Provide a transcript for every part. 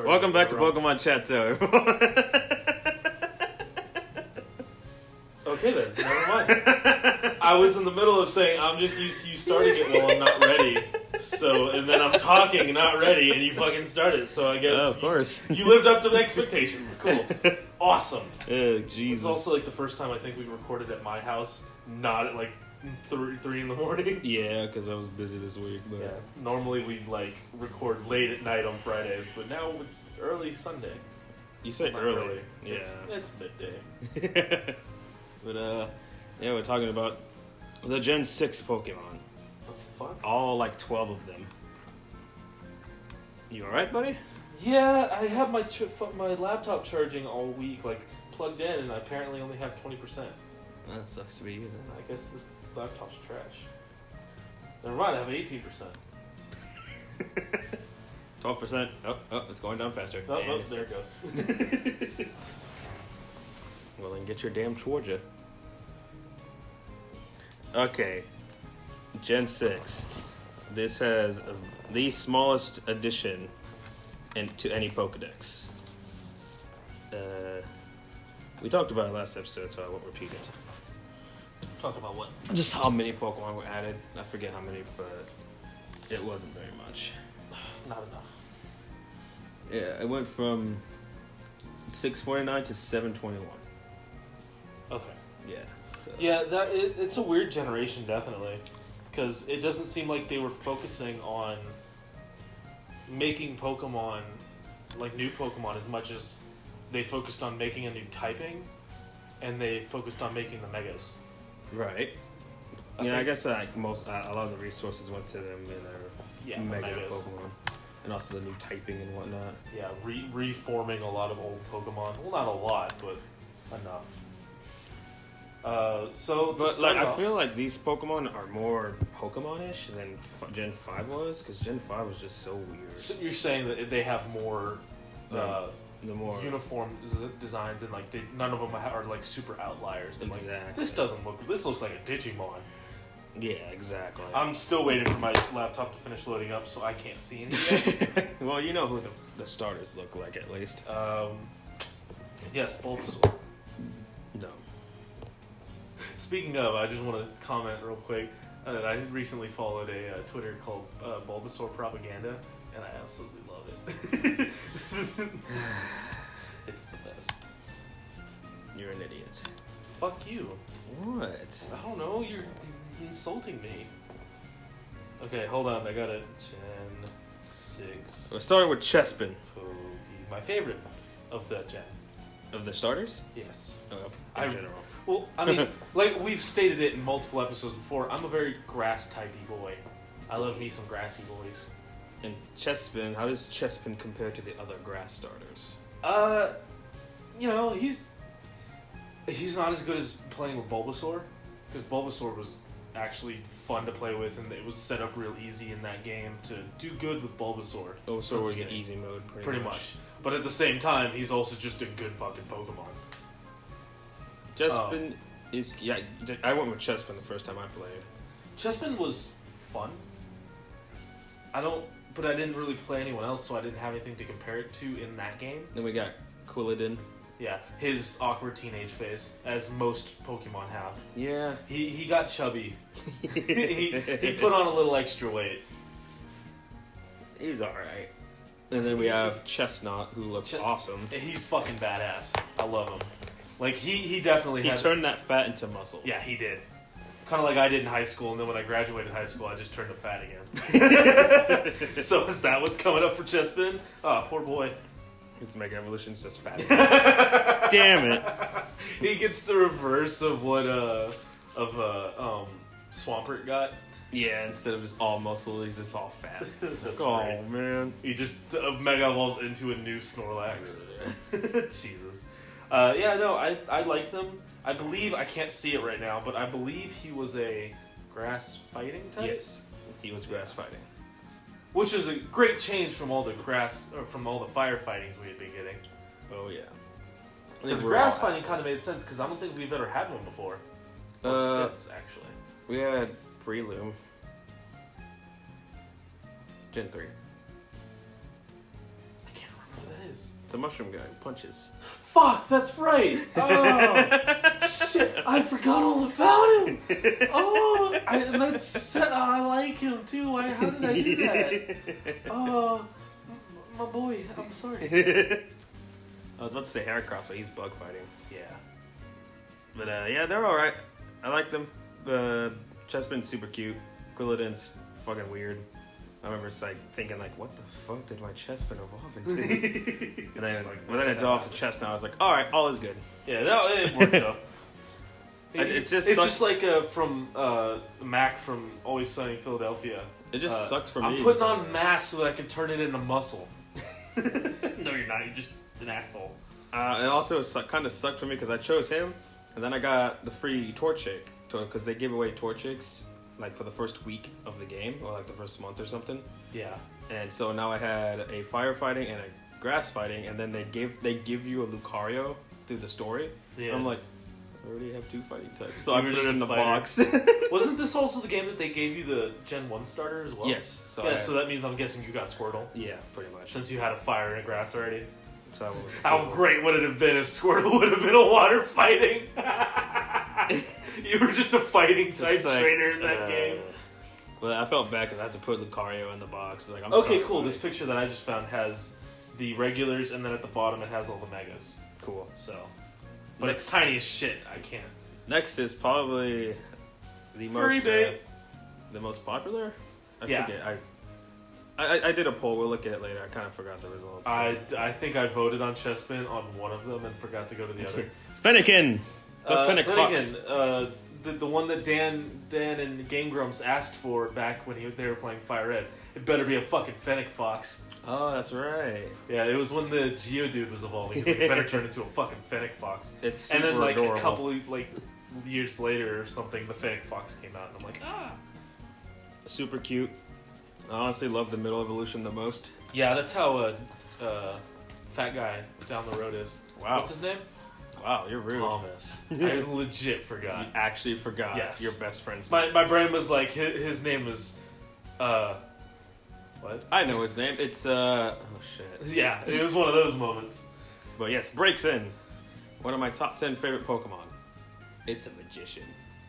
Welcome back to Pokémon Chat-eau. Okay then, never mind. I was in the middle of saying I'm just used to you starting it while I'm not ready. So, and then I'm talking not ready and you fucking started. So I guess of course. you lived up to the expectations. Cool. Awesome. Oh, Jesus. It's also like the first time I think we recorded at my house, not at like 3 in the morning. Yeah, because I was busy this week. But Yeah. Normally we like record late at night on Fridays, but now it's early Sunday. You said Not early. Yeah. It's midday. But yeah, we're talking about the Gen 6 Pokemon. The fuck? All like 12 of them. You alright, buddy? Yeah, I have my laptop charging all week, like plugged in, and I apparently only have 20%. That sucks to be you then. I guess this laptop's trash. Never mind, I have 18%. 12%. Oh, it's going down faster. Oh, there it goes. Well, then get your damn Georgia. Okay. Gen 6. This has the smallest addition to any Pokedex. We talked about it last episode, so I won't repeat it. Talk about what? Just how many Pokemon were added. I forget how many, but it wasn't very much. Not enough. Yeah, it went from 649 to 721. Okay. Yeah. So. Yeah, it's a weird generation, definitely, because it doesn't seem like they were focusing on making Pokemon, like new Pokemon, as much as they focused on making a new typing, and they focused on making the Megas. Right. I guess like a lot of the resources went to them in their Mega Megas. Pokemon, and also the new typing and whatnot. Yeah, reforming a lot of old Pokemon. Well, not a lot, but enough. But like, I feel like these Pokemon are more Pokemon-ish than Gen 5 was, because Gen 5 was just so weird. So you're saying that they have more the more uniform designs, and like none of them are like super outliers. And exactly. Like, this looks like a Digimon. Yeah, exactly. I'm still waiting for my laptop to finish loading up, so I can't see anything yet. Well, you know who the starters look like, at least. Yes, Bulbasaur. No. Speaking of, I just want to comment real quick. I recently followed a Twitter called Bulbasaur Propaganda, and I absolutely love it. It's the best. You're an idiot. Fuck you. What? I don't know, you're insulting me. Okay, hold on, I got it. Gen 6. We're starting with Chespin. Poke. My favorite of the gen. Of the starters? Yes. In general. Well, I mean, like we've stated it in multiple episodes before, I'm a very grass-typey boy. I love me some grassy boys. And Chespin, how does Chespin compare to the other grass starters? You know, he's not as good as playing with Bulbasaur, because Bulbasaur was actually fun to play with, and it was set up real easy in that game to do good with Bulbasaur. Bulbasaur was an easy mode, pretty much. But at the same time, he's also just a good fucking Pokemon. Chespin is... Yeah, I went with Chespin the first time I played. Chespin was fun. But I didn't really play anyone else, so I didn't have anything to compare it to in that game. Then we got Quilladin. Yeah, his awkward teenage face, as most Pokemon have. Yeah. He got chubby. he put on a little extra weight. He's alright. And then we have Chestnut, who looks awesome. He's fucking badass. I love him. Like, he definitely He turned that fat into muscle. Yeah, he did. Kind of like I did in high school, and then when I graduated high school, I just turned to fat again. So is that what's coming up for Chespin? Oh, poor boy. Its Mega Evolution's just fat again. Damn it. He gets the reverse of what Swampert got. Yeah, instead of just all muscle, he's just all fat. Oh, man. He just Mega Evolves into a new Snorlax. Jesus. Yeah, no, I like them. I believe, I can't see it right now, but I believe he was a grass fighting type? Yes, he was grass fighting. Which is a great change from all the fire fightings we had been getting. Oh, yeah. Because grass fighting kind of made sense, because I don't think we've ever had one before. Or since, actually. We had Breloom. Gen 3. I can't remember is? It's a mushroom guy who punches. Fuck, that's right. Oh, shit, I forgot all about him. Oh, I like him too. How did I do that? Oh, my boy, I'm sorry. I was about to say Heracross, but he's bug fighting. Yeah. But yeah, they're all right. I like them. Chespin's super cute. Quilladin's fucking weird. I remember thinking what the fuck did my Chespin evolve into? And then, then it evolved to Chestnut. I was like, all right, all is good. Yeah, no, it worked out. It's just like from Mac from Always Sunny in Philadelphia. It just sucks for me. I'm putting on mass so that I can turn it into muscle. No, you're not. You're just an asshole. It also kind of sucked for me because I chose him, and then I got the free Torchic because they give away Torchics for the first week of the game or the first month or something. Yeah. And so now I had a firefighting and a grass fighting, and then they give you a Lucario through the story. Yeah. And I'm like, I already have 2 fighting types, so I put it in the box. Wasn't this also the game that they gave you the Gen 1 starter as well? Yes. So that means I'm guessing you got Squirtle. Yeah, pretty much. Since you had a fire and a grass already. So how great would it have been if Squirtle would have been a water fighting? You were just a fighting type trainer in that game. Well, I felt bad because I had to put Lucario in the box. I'm okay, cool. This picture that I just found has the regulars, and then at the bottom it has all the megas. Cool. So, but it's tiny as shit. I can't. Next is probably the most popular. I forget. I did a poll. We'll look at it later. I kind of forgot the results. So. I think I voted on Chespin on one of them and forgot to go to the other. Fennekin! Fennekin, the one that Dan and Game Grumps asked for back when they were playing Fire Red. It better be a fucking Fennec Fox. Oh, that's right. Yeah, it was when the Geodude was evolving. He's like, it better turn into a fucking Fennec Fox. It's super adorable. And then a couple of years later or something, the Fennec Fox came out, and I'm like, super cute. I honestly love the middle evolution the most. Yeah, that's how fat guy down the road is. Wow. What's his name? Wow, you're rude. Thomas. I legit forgot. You actually forgot. Yes. Your best friend's name. My brain was like, his name was, what? I know his name. It's, oh shit. Yeah, it was one of those moments. But yes, breaks in. One of my top 10 favorite Pokemon. It's a magician.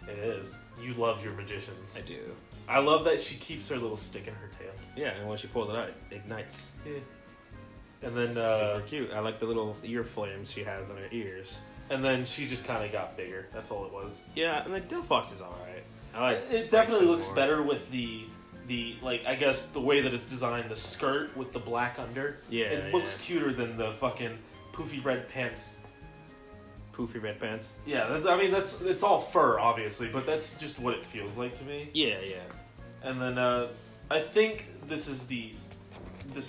It is. You love your magicians. I do. I love that she keeps her little stick in her tail. Yeah, and when she pulls it out, it ignites. Yeah. And then super cute. I like the little ear flames she has on her ears. And then she just kind of got bigger. That's all it was. Yeah, and Delphox is alright. I like it. Definitely looks better with the I guess the way that it's designed, the skirt with the black under. Yeah, it looks cuter than the fucking poofy red pants. Poofy red pants. Yeah, it's all fur, obviously, but that's just what it feels like to me. Yeah. And then I think this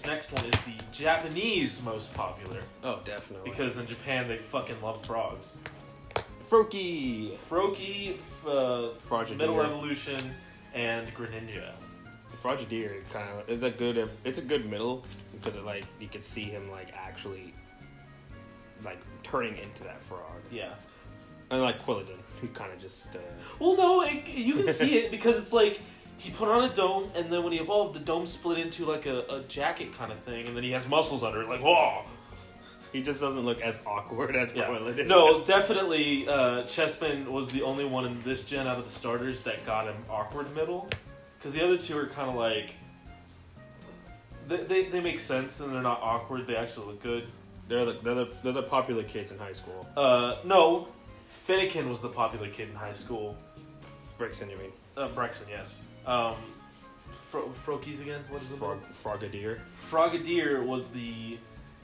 next one is the Japanese most popular. Oh, definitely. Because in Japan they fucking love frogs. Froakie, Middle Evolution, and Greninja. Frogadier kind of is it's a good middle because you could see him actually turning into that frog. Yeah. And Quilladin, who kind of just. Well, no, you can see it because it's he put on a dome, and then when he evolved, the dome split into a jacket kind of thing, and then he has muscles under it. Whoa! He just doesn't look as awkward as Quilladin. No, definitely, Chespin was the only one in this gen out of the starters that got him awkward middle, because the other two are kind of they make sense and they're not awkward. They actually look good. They're the popular kids in high school. No, Fennekin was the popular kid in high school. Brixton, you mean? Brexton, yes. Froakies again? What is it? Frogadier. Frogadier was the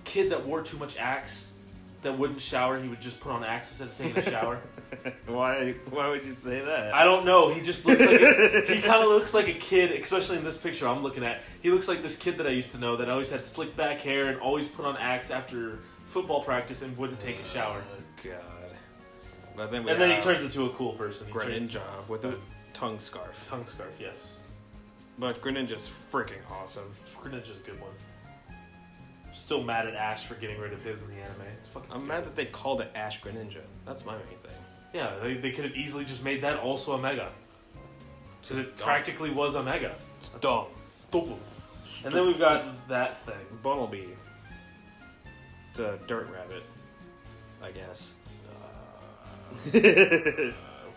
kid that wore too much Axe, that wouldn't shower. He would just put on Axe instead of taking a shower. Why would you say that? I don't know. He just looks he kind of looks like a kid, especially in this picture I'm looking at. He looks like this kid that I used to know that always had slick back hair and always put on Axe after football practice and wouldn't take a shower. Oh, God. But then then he turns into a cool person. Greninja with a tongue scarf. Tongue scarf, yes. But Greninja's freaking awesome. Greninja's a good one. Still mad at Ash for getting rid of his in the anime. It's fucking I'm mad that they called it Ash Greninja. That's my main thing. Yeah, they could have easily just made that also a Mega. Because it practically was a Mega. It's dumb. Stupid. And then we've got that thing. Bumblebee. It's a dirt rabbit, I guess.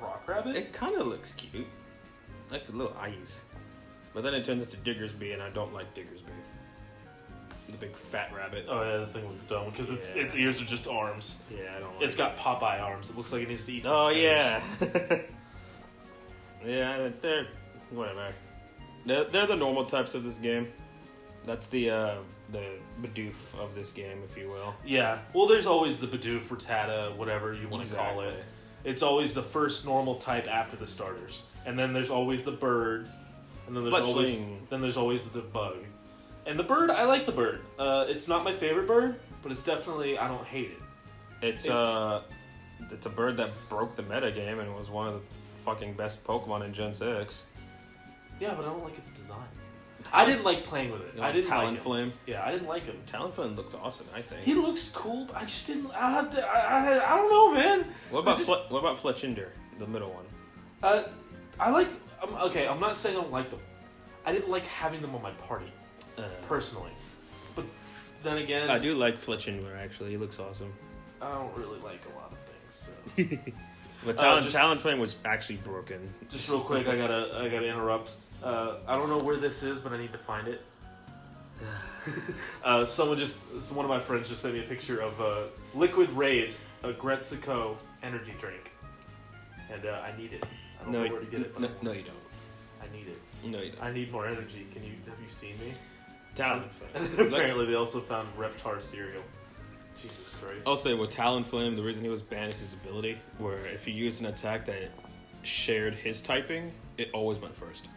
Rock rabbit? It kind of looks cute. Like the little eyes. But then it turns into Diggersby, and I don't like Diggersby. The big fat rabbit. Oh yeah, the thing looks dumb because its ears are just arms. Yeah, I don't like It's got Popeye arms. It looks like it needs to eat some Oh, spinach. yeah. Yeah, they're... Whatever. They're the normal types of this game. That's the Bidoof of this game, if you will. Yeah. Well, there's always the Bidoof, Rattata, whatever you want to call it. It's always the first normal type after the starters. And then there's always the birds. And then there's always the bug. And the bird, I like the bird. It's not my favorite bird, but it's definitely, I don't hate it. It's a bird that broke the meta game and was one of the fucking best Pokemon in Gen 6. Yeah, but I don't like its design. I didn't like playing with it. I didn't like him. Talonflame. Yeah, I didn't like him. Talonflame looks awesome, I think. He looks cool, but I just didn't. I don't know, man. What about Fletchinder, the middle one? I like. Okay, I'm not saying I don't like them. I didn't like having them on my party, personally. But then again, I do like Fletchinder. Actually, he looks awesome. I don't really like a lot of things. So. But Talonflame was actually broken. Just real quick, I gotta interrupt. I don't know where this is, but I need to find it. One of my friends just sent me a picture of Liquid Rage, a Gretzko energy drink, and I need it. I don't know where to get it. No, you don't. I need it. No, you don't. I need more energy. Have you seen me? Talonflame. Apparently, they also found Reptar cereal. Jesus Christ. I'll say with Talonflame, the reason he was banned is his ability, where if you used an attack that shared his typing, it always went first.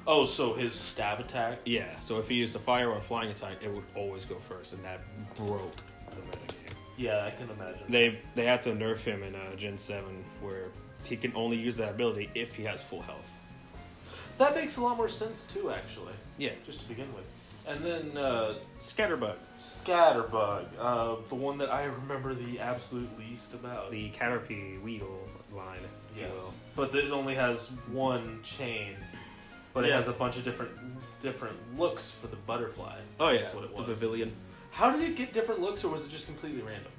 Oh, so his stab attack? Yeah, so if he used a fire or a flying attack, it would always go first, and that broke the metagame. Yeah, I can imagine. They had to nerf him in Gen 7, where he can only use that ability if he has full health. That makes a lot more sense, too, actually. Yeah. Just to begin with. And then, Scatterbug. Scatterbug. The one that I remember the absolute least about. The Caterpie Weedle line, if you will. But it only has one chain. But it has a bunch of different looks for the butterfly. Oh, yeah. That's what it was. The Pavilion. How did it get different looks, or was it just completely random?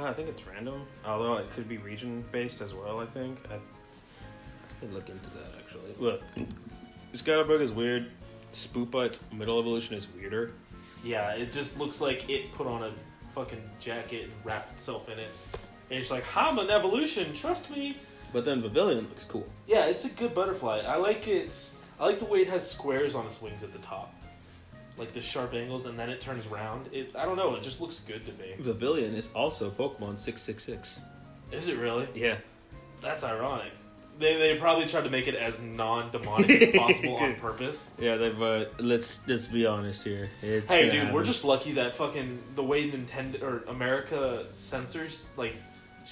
I think it's random. Although it could be region-based as well, I think. I could look into that, actually. Look. Scatterbug is weird. Spoopa, its middle evolution, is weirder. Yeah, it just looks like it put on a fucking jacket and wrapped itself in it. And it's like, I'm an evolution, trust me. But then Pavilion looks cool. Yeah, it's a good butterfly. I like the way it has squares on its wings at the top. Like the sharp angles, and then it turns round. I don't know, it just looks good to me. Pavilion is also Pokemon 666. Is it really? Yeah. That's ironic. They probably tried to make it as non-demonic as possible on purpose. Yeah, let's just be honest here. Hey, dude, we're just lucky that the way Nintendo or America censors like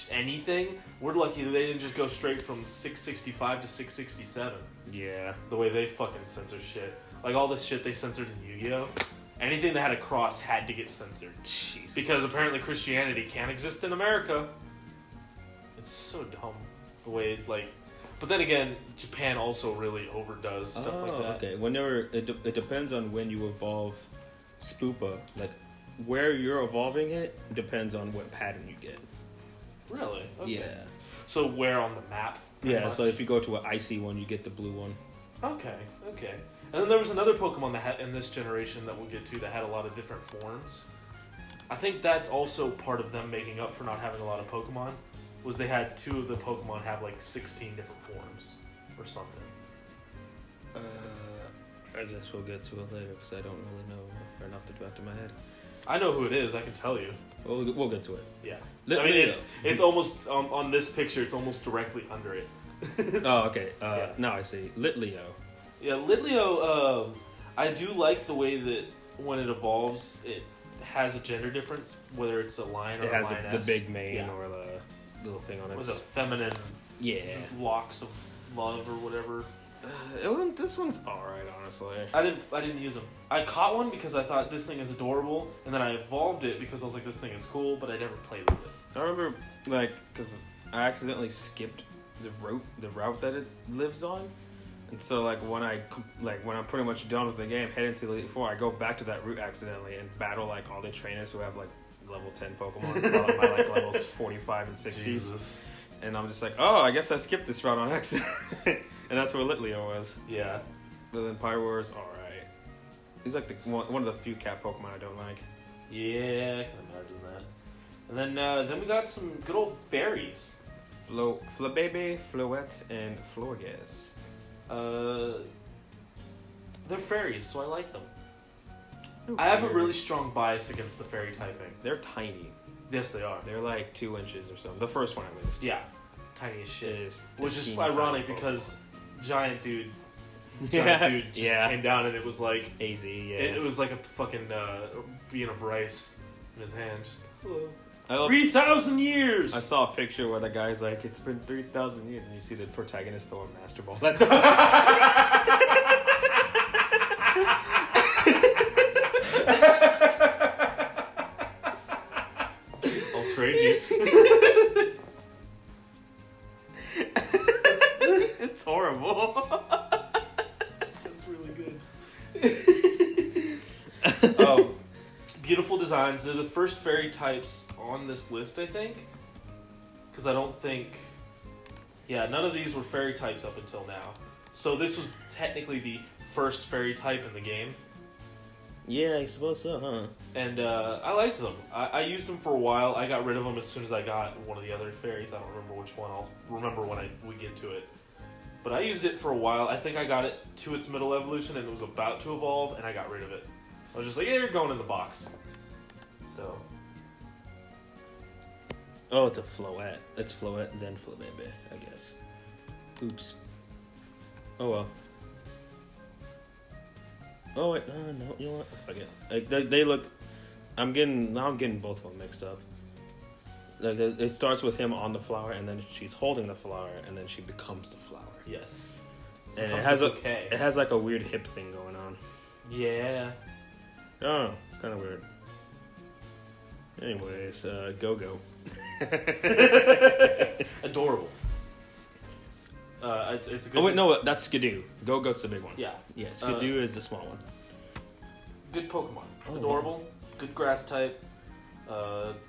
anything. We're lucky that they didn't just go straight from 665 to 667. Yeah. The way they fucking censor shit, like all this shit they censored in Yu-Gi-Oh. Anything that had a cross had to get censored. Jesus. Because apparently Christianity can't exist in America. It's so dumb the way But then again, Japan also really overdoes stuff like that. Okay. It depends on when you evolve Spoopa. Like, where you're evolving it depends on what pattern you get. Really? Okay. Yeah. So where on the map? Yeah, much? so if you go to an icy one, you get the blue one. Okay. And then there was another Pokemon that had, in this generation that we'll get to, that had a lot of different forms. I think that's also part of them making up for not having a lot of Pokemon. Was they had two of the Pokemon have like 16 different forms or something. I guess we'll get to it later because I don't really know enough to do after my head. I know who it is. I can tell you. We'll get to it. Yeah. I mean, it's almost on this picture. It's almost directly under it. Oh, okay. Now I see. Litleo. Yeah, Litleo. I do like the way that when it evolves, it has a gender difference, whether it's a lion or a lioness. It has the big mane or the little thing on it. With a feminine locks of love or whatever. This one's alright, honestly. I didn't use them. I caught one because I thought this thing is adorable, and then I evolved it because I was like, this thing is cool, but I never played with it. I remember, because I accidentally skipped the route that it lives on, and so when I'm pretty much done with the game, heading to Elite Four, I go back to that route accidentally and battle all the trainers who have level 10 Pokemon while my like levels 45 and 60s. Jesus. And I'm just like, oh, I guess I skipped this route on accident. And that's what Litleo was. Yeah. But then Pyroar's alright. He's like one of the few cat Pokemon I don't like. Yeah, I can imagine that. And then we got some good old berries. Flabebe, Floette, and Florges. They're fairies, so I like them. I have a really strong bias against the fairy typing. They're tiny. Yes, they are. They're like 2 inches or something. The first one at least. Yeah, tiny as shit. Is Which is teeny ironic tiny because giant dude just yeah. came down and it was like AZ, yeah. it was like a fucking bean of rice in his hand. Just hello. 3,000 years. I saw a picture where the guy's like, "It's been 3,000 years," and you see the protagonist throw a master ball. I'll trade you. It's horrible. That's really good. Beautiful designs. They're the first fairy types on this list, I think. Because I don't think... Yeah, none of these were fairy types up until now. So this was technically the first fairy type in the game. Yeah, I suppose so, huh? And I liked them. I used them for a while. I got rid of them as soon as I got one of the other fairies. I don't remember which one. I'll remember when we get to it. But I used it for a while. I think I got it to its middle evolution and it was about to evolve and I got rid of it. I was just like, yeah, you're going in the box. So. Oh, it's a Floette. It's Floette, then Flabebe, I guess. Oops. Oh well. Oh wait, no, you know what? Okay, like, they look. I'm getting both of them mixed up. Like it starts with him on the flower, and then she's holding the flower, and then she becomes the flower. Yes. And it has like a weird hip thing going on. Yeah. Oh, it's kind of weird. Anyways, Go-Go. Adorable. It's a good. Oh wait, no, that's Skidoo. Go-Go's the big one. Yeah. Yeah, Skidoo is the small one. Good Pokemon. Oh, Adorable. Good grass type.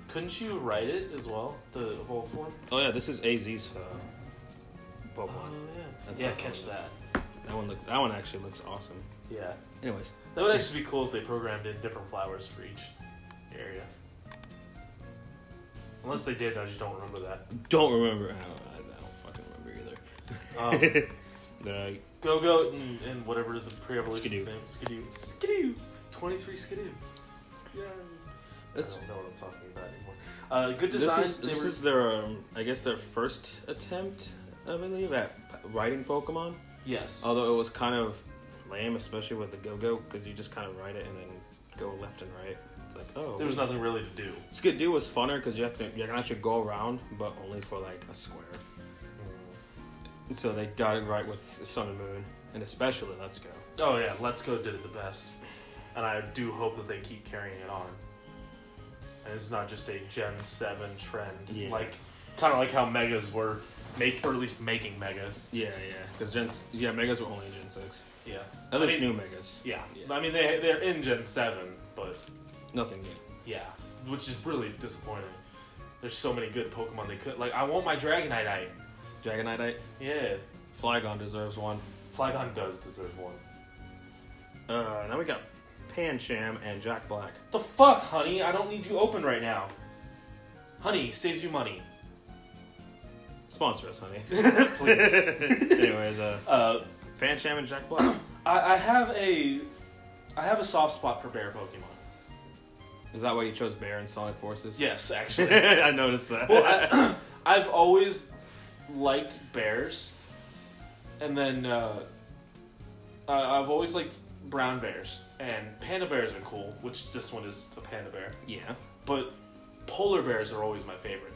Couldn't you write it as well? The evolved form? Oh yeah, this is AZ's Pokemon. Oh yeah. That's Yeah, like catch that. That one actually looks awesome. Yeah. Anyways. That would actually be cool if they programmed in different flowers for each area. Unless they did, I just don't remember that. Don't remember. I don't fucking remember either. Go-Go and whatever the pre-evolution Skidoo. name. Skidoo. 23 Skidoo. Yeah. I That's, don't know what I'm talking about anymore. Good design. This is their, I guess their first attempt, I believe, at writing Pokemon. Yes. Although it was kind of lame, especially with the Go-Go, because you just kind of write it and then go left and right. It's like, oh. There was nothing really to do. Skidoo was funner because you can actually go around, but only for like a square. So they got it right with Sun and Moon, and especially Let's Go. Oh yeah, Let's Go did it the best. And I do hope that they keep carrying it on. And it's not just a Gen 7 trend. Yeah. Like, kind of like how Megas were, or at least making Megas. Yeah. Because Megas were only in Gen 6. Yeah. At least new Megas. Yeah. I mean, they're in Gen 7, but... Nothing new. Yeah. Which is really disappointing. There's so many good Pokemon they could... Like, I want my Dragonite. Dragonite? Yeah. Flygon deserves one. Flygon does deserve one. Now we got Pancham and Jack Black. The fuck, honey? I don't need you open right now. Honey, saves you money. Sponsor us, honey. Please. Anyways, Pancham and Jack Black. I have a soft spot for bear Pokemon. Is that why you chose Bear and Sonic Forces? Yes, actually. I noticed that. Well, I've always liked bears, and then I've always liked brown bears, and panda bears are cool, which this one is a panda bear. Yeah. But polar bears are always my favorite.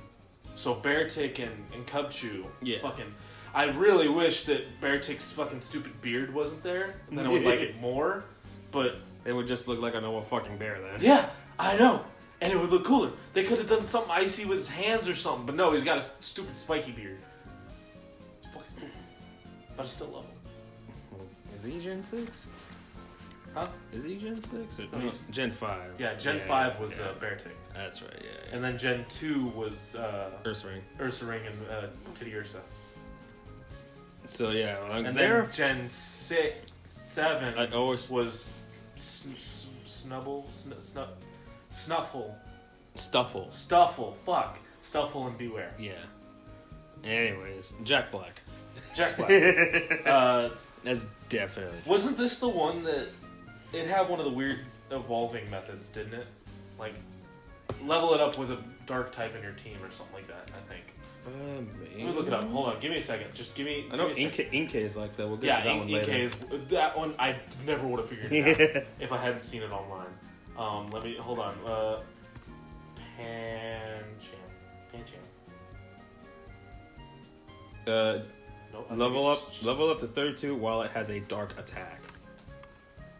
So Beartic and Cubchoo, yeah. Fucking, I really wish that Beartic's fucking stupid beard wasn't there, and then I would like it more, but... It would just look like a normal fucking bear then. Yeah, I know. And it would look cooler. They could have done something icy with his hands or something, but no, he's got a stupid spiky beard. It's fucking stupid. But I still love him. Is he Gen 6? Huh? Is he Gen 6? Or, No, no, he's- Gen 5. Yeah, Gen 5 was Beartic. That's right, yeah. And then Gen 2 was Ursaring. Ursaring and Teddiursa. So, yeah. And there, then Gen 7 I always... was Snubble? Snuffle. Stuffle. Fuck. Stuffle and Beware. Yeah. Anyways, Jack Black. Jack Black. That's definitely... Wasn't this the one that... It had one of the weird evolving methods, didn't it? Like, level it up with a dark type in your team or something like that, I think. Maybe. Let me look it up. Hold on. Give me a second. Just give me... I know give me a second. Inkay is like that. We'll get to that one later. Inkay is... That one, I never would have figured it out if I hadn't seen it online. Let me... Hold on. Pancham. Nope, Level up to 32 while it has a dark attack.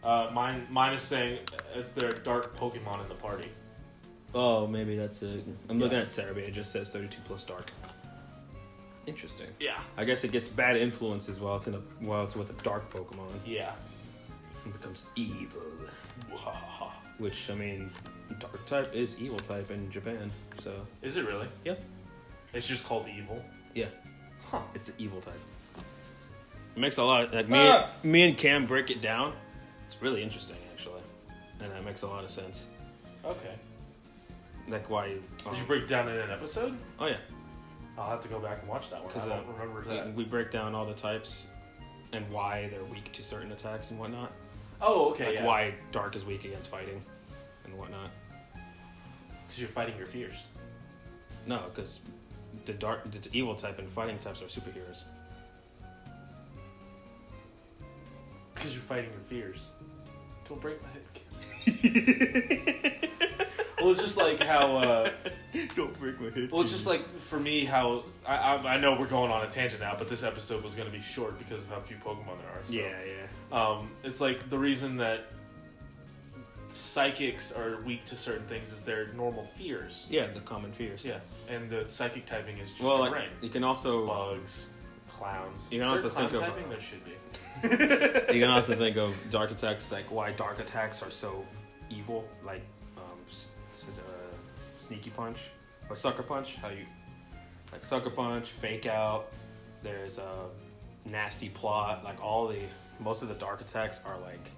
Mine is saying, is there a dark Pokemon in the party? Oh, maybe that's it. I'm looking at Cerebi. It just says 32 plus dark. Interesting. Yeah. I guess it gets bad influences while it's with a dark Pokemon. Yeah. It becomes evil. Which, I mean, dark type is evil type in Japan, so... Is it really? Yeah. It's just called evil? Yeah. Huh. It's the evil type. It makes a lot of... Like, me and Cam break it down. It's really interesting, actually. And that makes a lot of sense. Okay. Like, why... Did you break it down in an episode? Oh, yeah. I'll have to go back and watch that one. I don't remember that. We break down all the types and why they're weak to certain attacks and whatnot. Oh, okay, Like yeah. why dark is weak against fighting and whatnot. Because you're fighting your fears. No, because the evil type and fighting types are superheroes. Because you're fighting your fears. Don't break my head. Well, it's just like how... Don't break my head. Well, it's just like, for me, how... I know we're going on a tangent now, but this episode was going to be short because of how few Pokemon there are. So. Yeah. It's like the reason that psychics are weak to certain things is their normal fears. Yeah, the common fears. Yeah, and the psychic typing is just like, brain. you can also... Bugs, clowns. You can Is also there think of... typing? There should be. You can also think of dark attacks, like why dark attacks are so evil, like Sneaky Punch or Sucker Punch. How you like Sucker Punch, Fake Out. There's a Nasty Plot. Like most of the dark attacks are like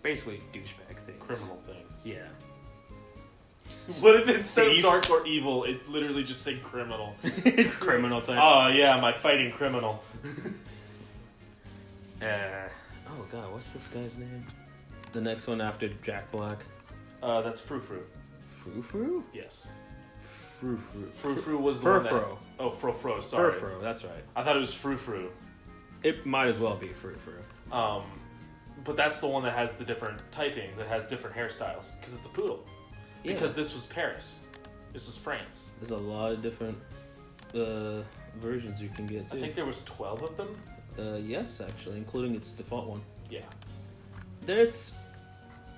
basically douchebag things, Criminal things. Yeah. What if instead of Thief. dark or evil, it literally just said criminal? Criminal type. Oh yeah, my fighting criminal. Oh god, what's this guy's name? The next one after Jack Black. That's Frou-Frou. Frou-Frou? Yes. Frou-Frou. Frou-Frou was the one that... Furfro. Oh, Frou-Frou, sorry. Furfro, that's right. I thought it was Frou-Frou. It might as well be Frou-Frou. But that's the one that has the different typings. It has different hairstyles. Because it's a poodle. Yeah. Because this was Paris. This was France. There's a lot of different versions you can get too. I think there was 12 of them. Yes, actually, including its default one. Yeah. It's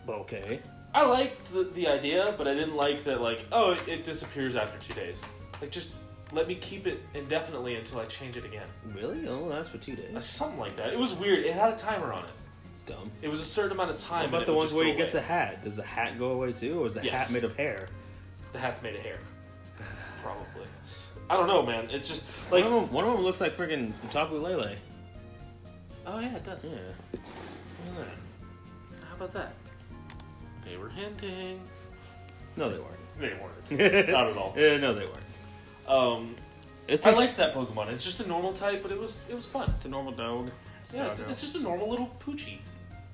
okay. I liked the idea, but I didn't like that, like, oh, it disappears after 2 days. Like, just let me keep it indefinitely until I change it again. Really? Oh, that's for 2 days. Something like that. It was weird. It had a timer on it. It's dumb. It was a certain amount of time. What about the ones where you get a hat? Does the hat go away too, or is the hat made of hair? The hat's made of hair. Probably. I don't know, man. It's just like One of them looks like friggin' Tapu Lele. Oh yeah, it does. Yeah. Look at that. How about that? They were hinting. No, they weren't. They weren't. Not at all. No, they weren't. I liked that Pokemon. It's just a normal type, but it was fun. It's a normal dog. It's just a normal little Poochie.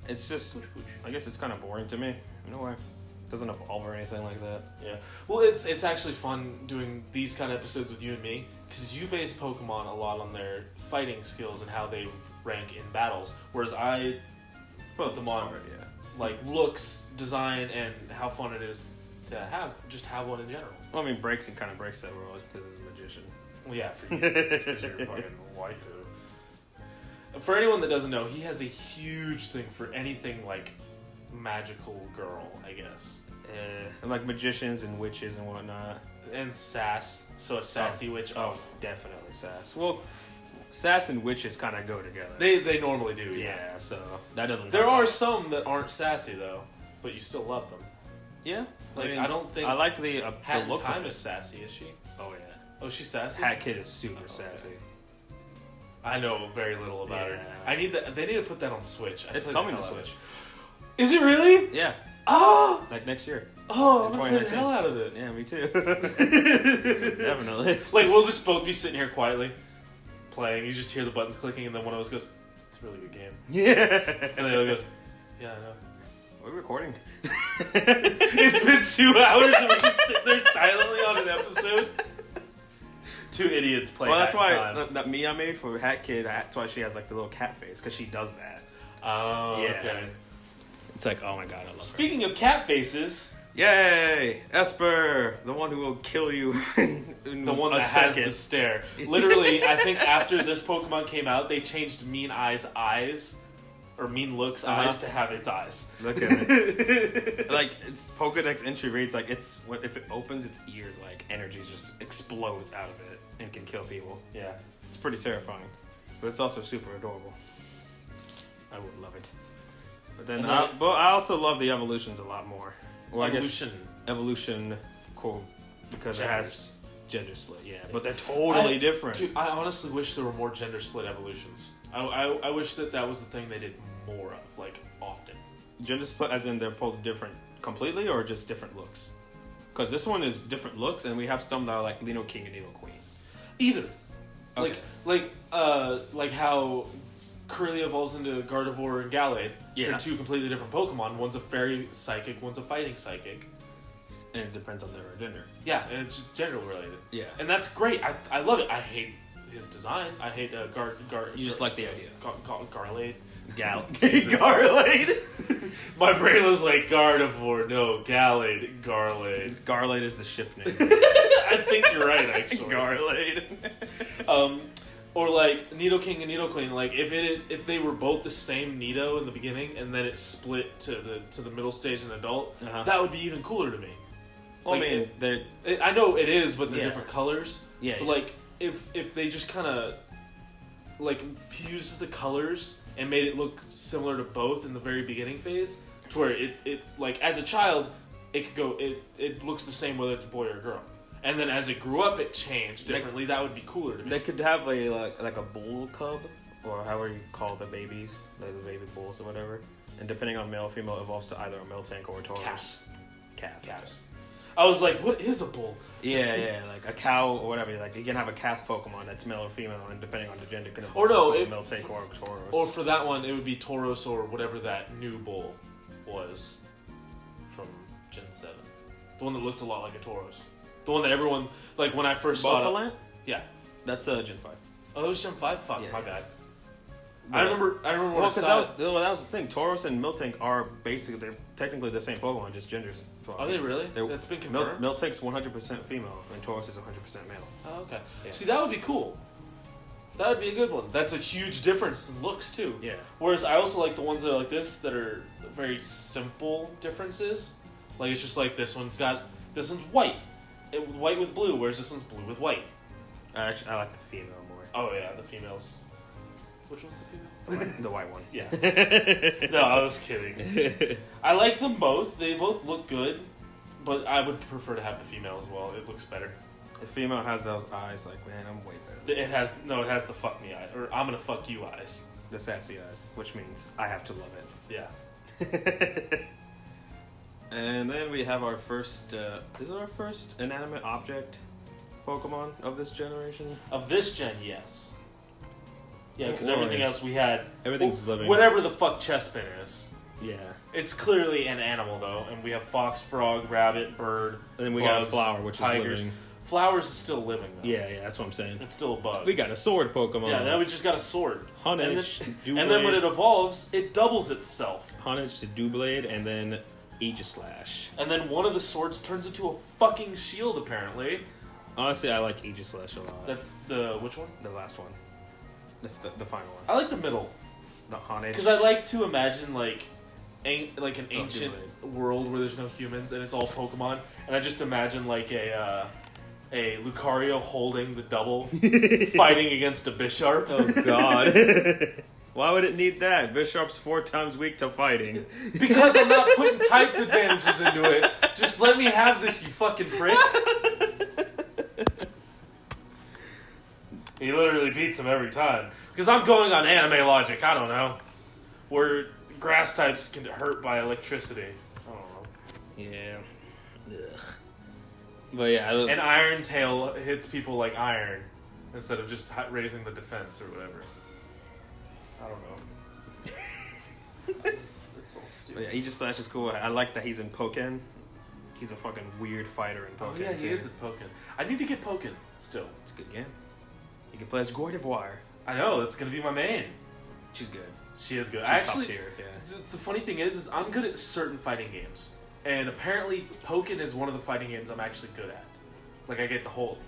It's just, Pooch. I guess it's kind of boring to me. You know why? It doesn't evolve or anything like that. Yeah. Well, it's actually fun doing these kind of episodes with you and me, because you base Pokemon a lot on their fighting skills and how they rank in battles, whereas I put them on like looks, design, and how fun it is to have one in general. Well, I mean, it kind of breaks that rule because it's a magician. Well, yeah, for you, it's because you're a fucking waifu. For anyone that doesn't know, he has a huge thing for anything like magical girl, I guess. And like magicians and witches and whatnot. And sass, so a sassy witch. Oh, definitely sass. Well, Sass and witches kind of go together. They normally do. Yeah, so that doesn't. There are some that aren't sassy though, but you still love them. Yeah. Like I don't think I like the Hat look Time of it. is sassy, is she? Oh yeah. Oh, she's sassy. Hat Kid is super sassy. Okay. I know very little about her. I need that. They need to put that on Switch. It's coming to Switch. Is it really? Yeah. Oh. Like next year. Oh, I'm gonna play the hell out of it. Yeah, me too. Definitely. Like we'll just both be sitting here quietly playing. You just hear the buttons clicking, and then one of us goes, "It's a really good game." Yeah. And the other goes, "Yeah, I know." Are we recording? It's been 2 hours and we're just sitting there silently on an episode. Two idiots play. Well, that's Hat why Time. that me I made for Hat Kid. That's why she has like the little cat face because she does that. Oh, Yeah. okay. It's like, oh my god, I love her. Speaking of cat faces, Yay, Esper, the one who will kill you. the one that has the stare. Literally, I think after this Pokemon came out, they changed Mean Eye's eyes, or Mean Look's eyes, to have its eyes. Look at it. Like, it's Pokedex entry rates, like, it's if it opens its ears, like, energy just explodes out of it and can kill people. Yeah. It's pretty terrifying. But it's also super adorable. I would love it. But then, but I also love the evolutions a lot more. Well, Evolution. I guess evolution, cool, because Genders. it has gender split, yeah. But they're totally different. Dude, I honestly wish there were more gender split evolutions. I wish that was the thing they did more of, like, often. Gender split as in they're both different completely or just different looks? Because this one is different looks, and we have some that are like Lino King and Lino Queen. Either. Okay. Like how Curly evolves into Gardevoir and Gallade. Yeah. They're two completely different Pokemon. One's a fairy psychic, one's a fighting psychic. And it depends on their gender. Yeah, and it's gender related. Yeah. And that's great. I love it. I hate his design. I hate You just like the idea. Garlade. Garlade? My brain was like Gardevoir, no, Gallade, Garlade. Garlade is the ship name. I think you're right, actually. Garlade. Or like Nidoking and Nidoqueen, like if they were both the same Nido in the beginning and then it split to the middle stage and adult, that would be even cooler to me. Well, Like, I mean, I know it is, but they're Yeah. different colors. Yeah. But like if they just kind of like fused the colors and made it look similar to both in the very beginning phase, to where it like as a child it could go it looks the same whether it's a boy or a girl. And then as it grew up, it changed differently. That would be cooler to me. they could have like a bull cub, or however you call the babies, like the baby bulls or whatever. And depending on male or female, it evolves to either a Miltank or a Taurus. Calf. I was like, what is a bull? Yeah, like a cow or whatever. Like you can have a calf Pokemon that's male or female, and depending on the gender, it can evolve to a Miltank or a Tauros. Or for that one, it would be Tauros or whatever that new bull was from Gen 7. The one that looked a lot like a Tauros. The one that everyone, like when I first saw it. Yeah. That's Gen 5. Oh, that was Gen 5? Fuck, Yeah, my yeah. bad. But, I remember when well, I because saw that was the thing. Tauros and Miltank are basically, they're technically the same Pokemon, just genders. Are they really? That's been confirmed? Miltank's 100% female, and Tauros is 100% male. Oh, okay. Yeah. See, that would be cool. That would be a good one. That's a huge difference in looks, too. Yeah. Whereas I also like the ones that are like this, that are very simple differences. Like, it's just like this one's white. White with blue, whereas this one's blue with white. I like the female more. Oh, yeah, the females. Which one's the female? The white one. Yeah. No, I was kidding. I like them both. They both look good, but I would prefer to have the female as well. It looks better. The female has those eyes like, man, I'm way better. It has the fuck me eyes, or I'm gonna fuck you eyes. The sassy eyes, which means I have to love it. Yeah. And then we have our first, is it our first inanimate object Pokemon of this generation? Of this gen, yes. Yeah, because Or- everything else we had... Everything's living. Whatever the fuck Chespin is. Yeah. It's clearly an animal, though, and we have fox, frog, rabbit, bird, And then we bugs, got a flower, which tigers. is living. Flowers is still living, though. Yeah, that's what I'm saying. It's still a bug. We got a sword Pokemon. Yeah, now we just got a sword. Honedge, and then when it evolves, it doubles itself. Honedge to Doublade, and then Aegislash. And then one of the swords turns into a fucking shield, apparently. Honestly, I like Aegislash a lot. That's the... which one? The last one. The final one. I like the middle. The Honedge. Because I like to imagine, like an ancient Doublade. world where there's no humans and it's all Pokemon. And I just imagine, like, a a Lucario holding the double, fighting against a Bisharp. Oh god. Why would it need that? Bisharp's 4 times weak to fighting. Because I'm not putting type advantages into it. Just let me have this, you fucking prick. He literally beats him every time. Because I'm going on anime logic, I don't know. Where grass types can hurt by electricity. I don't know. Yeah. Ugh. But yeah, And Iron Tail hits people like iron instead of just raising the defense or whatever. I don't know. It's so stupid. Yeah, Aegislash is cool. I like that he's in Pokken. He's a fucking weird fighter in Pokken. Oh yeah, he is in Pokken. I need to get Pokken still. It's a good game. You can play as Gardevoir. I know, that's gonna be my main. She's good. She is good. She's Actually, top tier, yeah. the funny thing is I'm good at certain fighting games. And apparently Pokken is one of the fighting games I'm actually good at. Like, I get a hold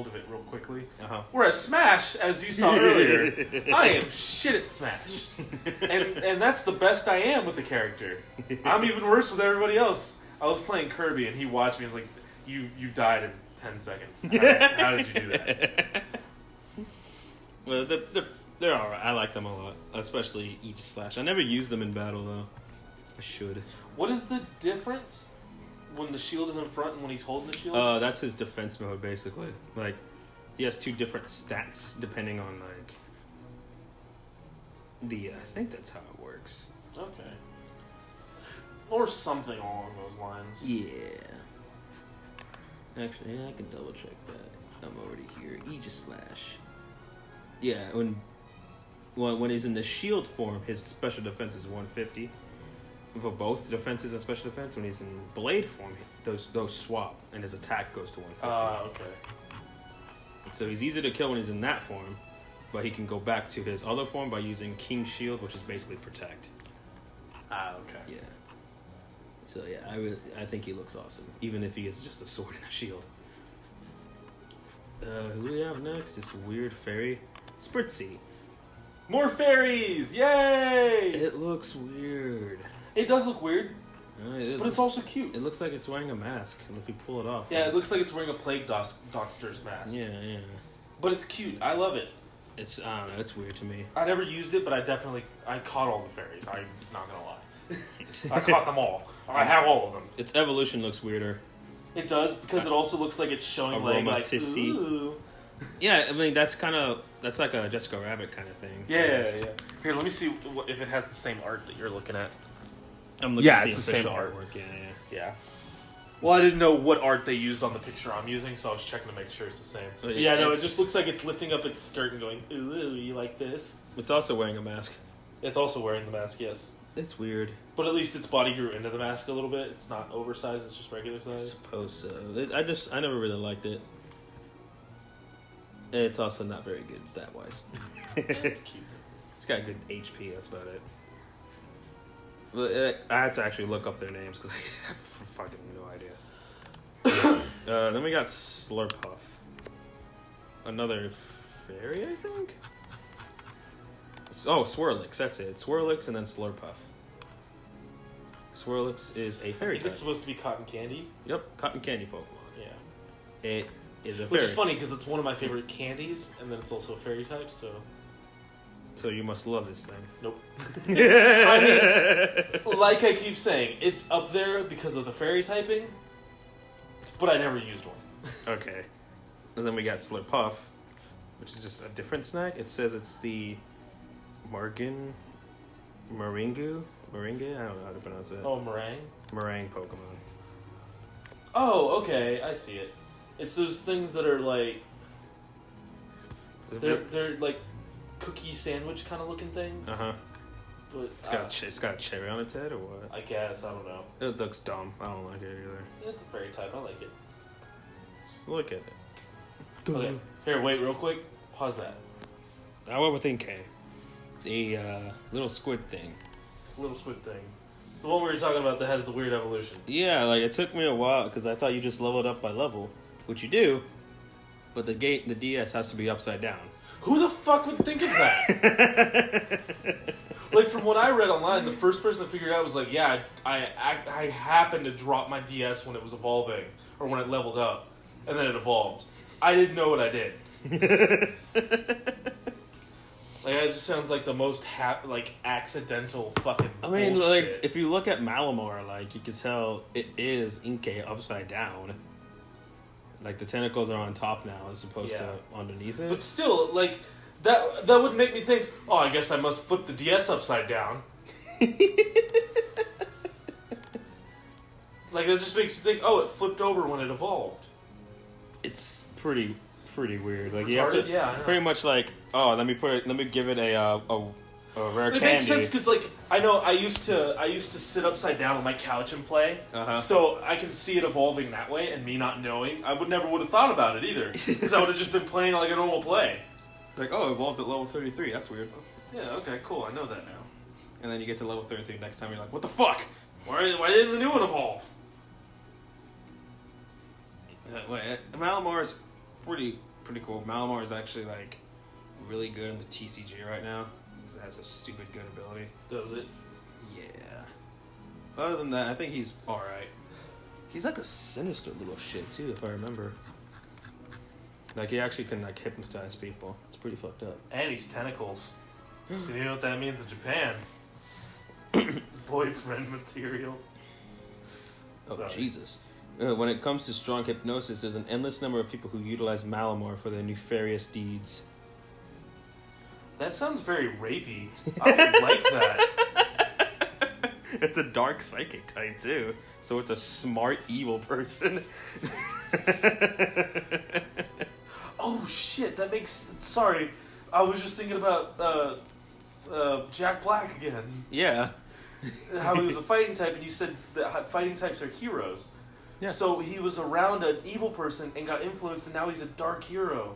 of it real quickly. Uh-huh. Whereas Smash, as you saw earlier, I am shit at Smash. And that's the best I am with the character. I'm even worse with everybody else. I was playing Kirby, and he watched me and was like, you died in 10 seconds. How did you do that? Well, they're alright. I like them a lot. Especially Aegislash. I never use them in battle, though. I should. What is the difference when the shield is in front and when he's holding the shield? That's his defense mode, basically. Like, he has 2 different stats depending on, like, I think that's how it works. Okay. Or something along those lines. Yeah. Actually, yeah, I can double check that. I'm already here. Aegislash. Yeah, when he's in the shield form, his special defense is 150. For both defenses and special defense, when he's in blade form, those swap, and his attack goes to 150. Okay. So he's easy to kill when he's in that form, but he can go back to his other form by using King Shield, which is basically protect. Okay. Yeah. So yeah, I think he looks awesome, even if he is just a sword and a shield. Who do we have next? This weird fairy, Spritzy. More fairies! Yay! It looks weird. It does look weird, but it's also cute. It looks like it's wearing a mask, and if you pull it off. Yeah, it looks like it's wearing a plague doctor's mask. Yeah. But it's cute. I love it. I don't know, it's weird to me. I never used it, but I caught all the fairies. I'm not gonna lie. I caught them all. I have all of them. Its evolution looks weirder. It does, because it also looks like it's showing like ooh. Yeah, I mean, that's like a Jessica Rabbit kind of thing. Yeah. Here, let me see if it has the same art that you're looking at. I'm looking at it's the same artwork. art. Yeah. Well, I didn't know what art they used on the picture I'm using, so I was checking to make sure it's the same. It just looks like it's lifting up its skirt and going, ooh, you like this? It's also wearing a mask. It's also wearing the mask, yes. It's weird. But at least its body grew into the mask a little bit. It's not oversized, it's just regular size. I suppose so. I never really liked it. It's also not very good stat-wise. It's cute. It's got good HP, that's about it. But I had to actually look up their names because I have fucking no idea. Then we got Slurpuff. Another fairy, I think? Oh, Swirlix, that's it. Swirlix and then Slurpuff. Swirlix is a fairy type. It's supposed to be cotton candy? Yep, cotton candy Pokemon. Yeah. It is a fairy. Which is funny because it's one of my favorite candies, and then it's also a fairy type, so... So you must love this thing. Nope. I mean, like I keep saying, it's up there because of the fairy typing, but I never used one. Okay. And then we got Slurpuff, which is just a different snack. It says it's the Maringu? Moringa? I don't know how to pronounce it. Oh, meringue? Meringue Pokemon. Oh, okay, I see it. It's those things that are like... They're like cookie sandwich kind of looking things. Uh-huh. But It's got a cherry on its head or what? I guess, I don't know. It looks dumb. I don't like it either. It's a fairy type, I like it. Just look at it. Okay, here, wait real quick. Pause that. I went with Inkay. The little squid thing. Little squid thing. The one we were talking about that has the weird evolution. Yeah, like it took me a while because I thought you just leveled up by level, which you do, but the DS has to be upside down. Who the fuck would think of that? Like, from what I read online, the first person that figured it out was like, yeah, I happened to drop my DS when it was evolving, or when it leveled up, and then it evolved. I didn't know what I did. Like, that just sounds like the most accidental fucking bullshit. like, if you look at Malamar, like, you can tell it is Inkay upside down. Like, the tentacles are on top now as opposed to underneath it. But still, like, that would make me think, oh, I guess I must flip the DS upside down. Like, that just makes me think, oh, it flipped over when it evolved. It's pretty weird. Like, Retarded? you have to Yeah, I know. pretty much like, oh, let me give it a rare candy. It makes sense because, like, I know I used to sit upside down on my couch and play, so I can see it evolving that way. And me not knowing, I would have thought about it either, because I would have just been playing like a normal play. Like, oh, it evolves at level 33. That's weird. Yeah. Okay. Cool. I know that now. And then you get to level 33 next time. You're like, what the fuck? Why didn't the new one evolve? Malamar is pretty cool. Malamar is actually like really good in the TCG right now. Because it has a stupid good ability. Does it? Yeah. Other than that, I think he's alright. He's like a sinister little shit too, if I remember. Like, he actually can like hypnotize people. It's pretty fucked up. And he's tentacles. So you know what that means in Japan? Boyfriend material. Oh, Sorry. Jesus. When it comes to strong hypnosis, there's an endless number of people who utilize Malamar for their nefarious deeds. That sounds very rapey. I would like that. It's a dark psychic type, too. So it's a smart, evil person. Oh, shit. That makes... Sorry. I was just thinking about Jack Black again. Yeah. How he was a fighting type, and you said that fighting types are heroes. Yeah. So he was around an evil person and got influenced, and now he's a dark hero.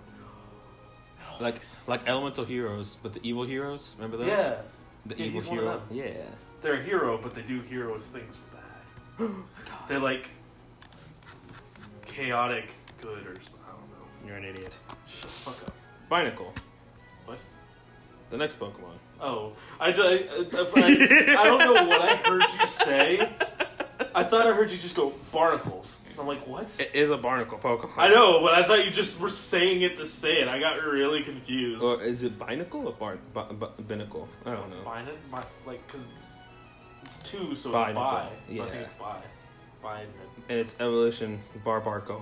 Like elemental heroes, but the evil heroes, remember those? Yeah. The Yeah, evil he's one hero. of them. Yeah. They're a hero, but they do heroes things for bad. They're like chaotic good or something. I don't know. You're an idiot. Shut the fuck up. Binacle. What? The next Pokemon. Oh, I don't know what I heard you say. I thought I heard you just go barnacles. I'm like, what? It is a Barnacle Pokemon. I know, but I thought you just were saying it to say it. I got really confused. Or is it Binacle or Binacle? I don't know. Because it's two, so Binacle. it's bi. So Yeah. I think it's bi. Bi And its evolution, Barbarcle.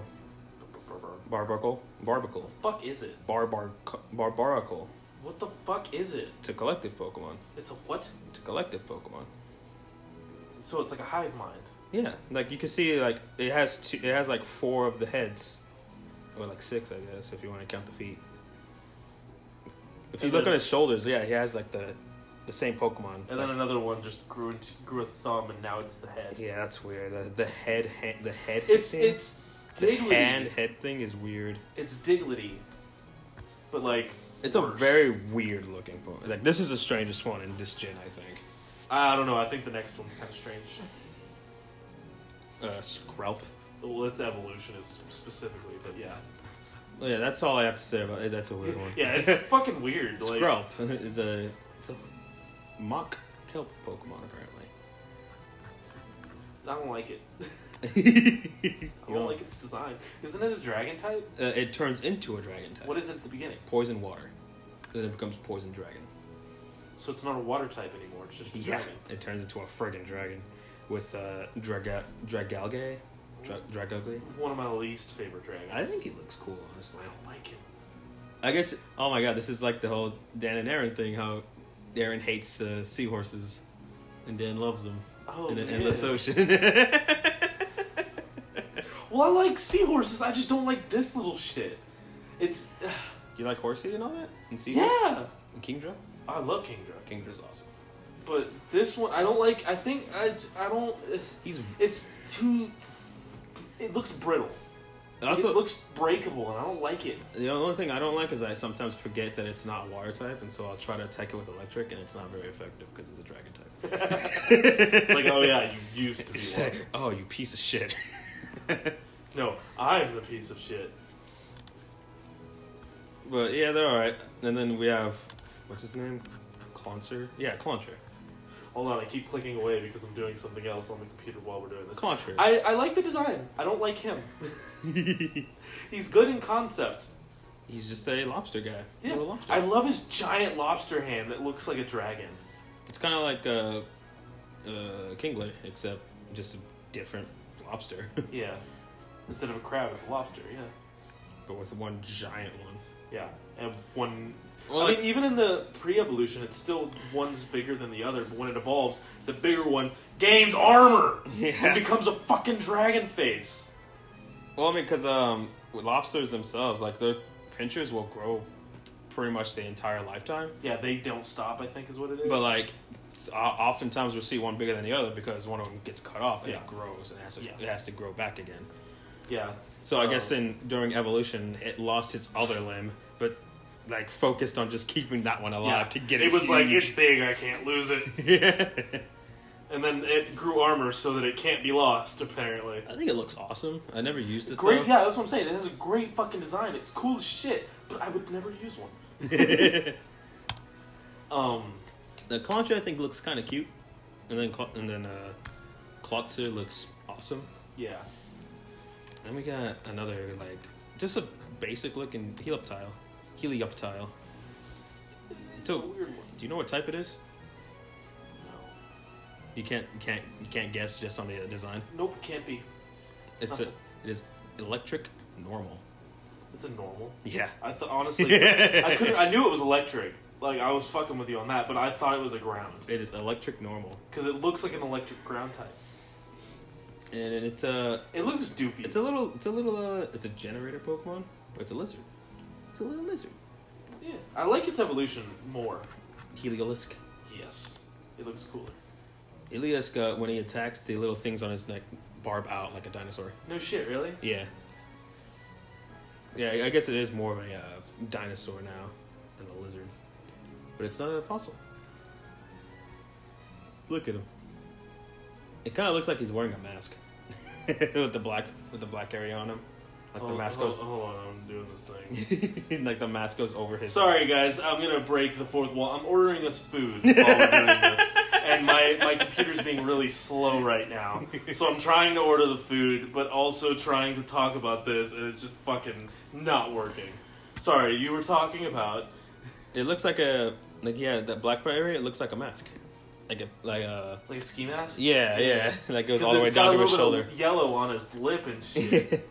Barbarcle? Barbacle. fuck is it? Barbaracle. What the fuck is it? It's a collective Pokemon. It's a what? It's a collective Pokemon. So it's like a hive mind. Yeah, like you can see, like it has like 4 of the heads, or like 6, I guess, if you want to count the feet. If you And look then- on his shoulders, yeah, he has like the same Pokemon. And then another one just grew a thumb, and now it's the head. Yeah, that's weird. The head It's thing, it's the Diglety. head thing is weird. It's Diglety, but like It's a worse. very weird looking Pokemon. Like this is the strangest one in this gen, I think. I don't know. I think the next one's kind of strange. Skrelp. Well, its evolution is specifically, but yeah. Oh, yeah, that's all I have to say about it. That's a weird one. Yeah, it's fucking weird. Like, Skrelp is a mock kelp Pokemon apparently. I don't like it. You I don't like its design. Isn't it a dragon type? It turns into a dragon type. What is it at the beginning? Poison water. Then it becomes poison dragon. So it's not a water type anymore. It's just a Yeah. dragon. It turns into a friggin' dragon with Dragalge. Dragugly. One of my least favorite dragons. I think he looks cool, honestly. I don't like him. I guess. Oh my god, this is like the whole Dan and Aaron thing. How Aaron hates seahorses, and Dan loves them Oh, in an yeah. endless ocean. Well, I like seahorses. I just don't like this little shit. It's You like Horsey and all that? And Seahorse? yeah. And Kingdra? I love Kingdra, Kingdra's awesome. but this one I don't like. I think I don't. He's It's too. It looks brittle. also It looks breakable, and I don't like it. the only thing I don't like is I sometimes forget that it's not water type, and so I'll try to attack it with electric, and it's not very effective because it's a dragon type. It's like, oh yeah, you used to be It's one. like, oh, you piece of shit. No, I'm the piece of shit. But yeah, they're alright. And then we have, what's his name? Cloncer? Yeah, Cloncer. Hold on, I keep clicking away because I'm doing something else on the computer while we're doing this. Contra. I like the design. I don't like him. He's good in concept. He's just a lobster guy. Yeah. Little lobster. I love his giant lobster hand that looks like a dragon. It's kind of like a kinglet, except just a different lobster. Yeah. Instead of a crab, it's a lobster, yeah. But with one giant one. Yeah. And one... Well, I mean, even in the pre-evolution, it's still one's bigger than the other, but when it evolves, the bigger one gains armor! Yeah. And becomes a fucking dragon face. Well, I mean, because with lobsters themselves, like, their pinchers will grow pretty much the entire lifetime. Yeah, they don't stop, I think is what it is. But, like, oftentimes we'll see one bigger than the other because one of them gets cut off and Yeah. it grows and Yeah. it has to grow back again. Yeah. So I guess during evolution, it lost its other limb, but like focused on just keeping that one alive to get it. It was huge. like, it's big, I can't lose it. Yeah. And then it grew armor so that it can't be lost, apparently. I think it looks awesome. I never used it. Great, though. yeah, that's what I'm saying. It has a great fucking design. It's cool as shit, but I would never use one. The Contra I think looks kind of cute, and then Klotzer looks awesome. Yeah. Then we got another like just a basic looking Helioptile. It's So, a weird one. do you know what type it is? No. You can't guess just on the design. Nope, can't be. It nothing. is electric normal. It's a normal. Yeah. I thought honestly, I knew it was electric. Like I was fucking with you on that, but I thought it was a ground It is electric normal, because it looks like an electric ground type. and it's It looks doopy. it's a generator Pokemon, but it's a lizard. It's a little lizard. Yeah, I like its evolution more. Heliolisk. Yes, it looks cooler. Heliolisk, when he attacks, the little things on his neck barb out like a dinosaur. No shit, really? Yeah. Yeah, I guess it is more of a dinosaur now than a lizard. But it's not a fossil. Look at him. It kind of looks like he's wearing a mask. with the black area on him. Like the mask goes... Hold on, I'm doing this thing. like the mask goes over his... Sorry guys, I'm gonna break the fourth wall. I'm ordering us food while we're doing this. And my computer's being really slow right now. So I'm trying to order the food, but also trying to talk about this, and it's just fucking not working. Sorry, you were talking about... It looks like that black area, it looks like a mask. Like a ski mask? Yeah. Like goes all the way it's got down a to his little shoulder. bit of yellow on his lip and shit.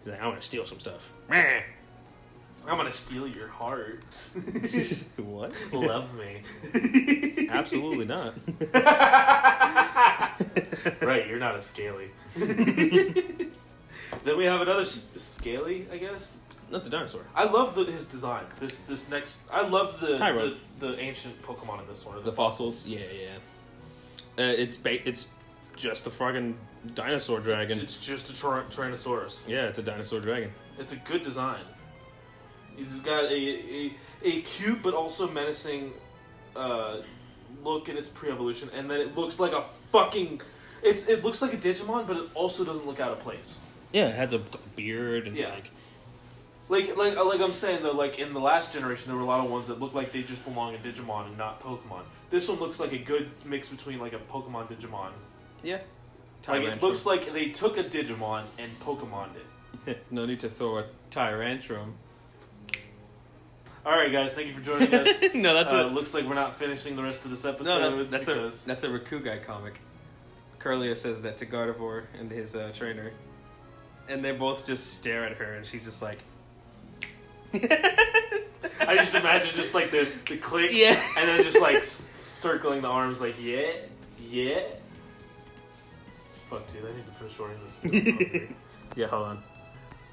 He's like, I want to steal some stuff. I'm gonna steal your heart. What? Love me. Absolutely not. Right, you're not a scaly. Then we have another scaly, I guess. That's a dinosaur. I love his design. This next, I love Tyro. the ancient Pokemon in this one. The fossils, yeah. It's just a fucking dinosaur dragon. It's just a Tyrannosaurus. Yeah, it's a dinosaur dragon. It's a good design. He's got a cute but also menacing look in its pre-evolution, and then it looks like a fucking. It looks like a Digimon, but it also doesn't look out of place. Yeah, it has a beard and Like I'm saying though, like in the last generation, there were a lot of ones that looked like they just belong in Digimon and not Pokemon. This one looks like a good mix between like a Pokemon Digimon. Yeah. Like it looks like they took a Digimon and Pokemoned it. No need to throw a Tyrantrum. All right, guys, thank you for joining us. No, that's it. Looks like we're not finishing the rest of this episode. That's a Rakugai comic. Curlia says that to Gardevoir and his trainer, and they both just stare at her, and she's just like. I just imagine just like the click, Yeah. and then just like circling the arms, like yeah. Fuck, dude, I need to finish ordering this food. Yeah, hold on.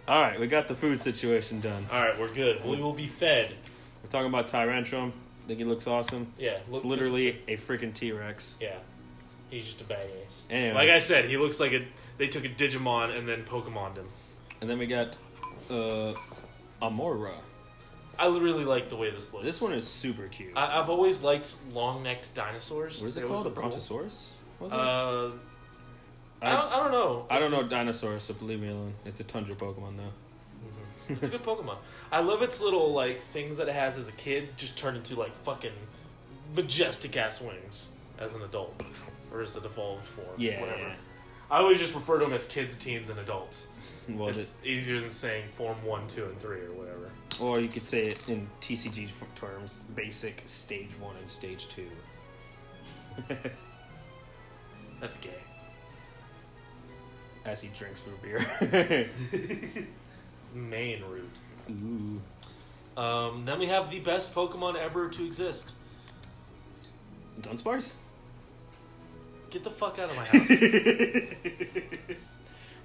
All right, we got the food situation done. All right, we're good. We will be fed. We're talking about Tyrantrum. I think he looks awesome. Yeah, It's literally a freaking T-Rex. Yeah, he's just a badass. Anyways. Like I said, he looks like they took a Digimon and then Pokemoned him. And then we got Amora. I really like the way this looks. This one is super cute. I've always liked long-necked dinosaurs. What is it called? A Brontosaurus? What was it? I don't know. I don't know dinosaurs, so believe me alone. It's a Tundra Pokemon, though. It's a good Pokemon. I love its little like things that it has as a kid just turn into like fucking majestic ass wings. as an adult, or as a devolved form. Yeah, whatever. yeah. I always just refer to them as kids, teens, and adults. Well, it's easier than saying Form 1, 2, and 3 or whatever. or you could say it in TCG terms: basic, stage 1, and stage 2. That's gay. As he drinks root beer. Main root. Ooh. Then we have the best Pokemon ever to exist. Dunsparce? Get the fuck out of my house.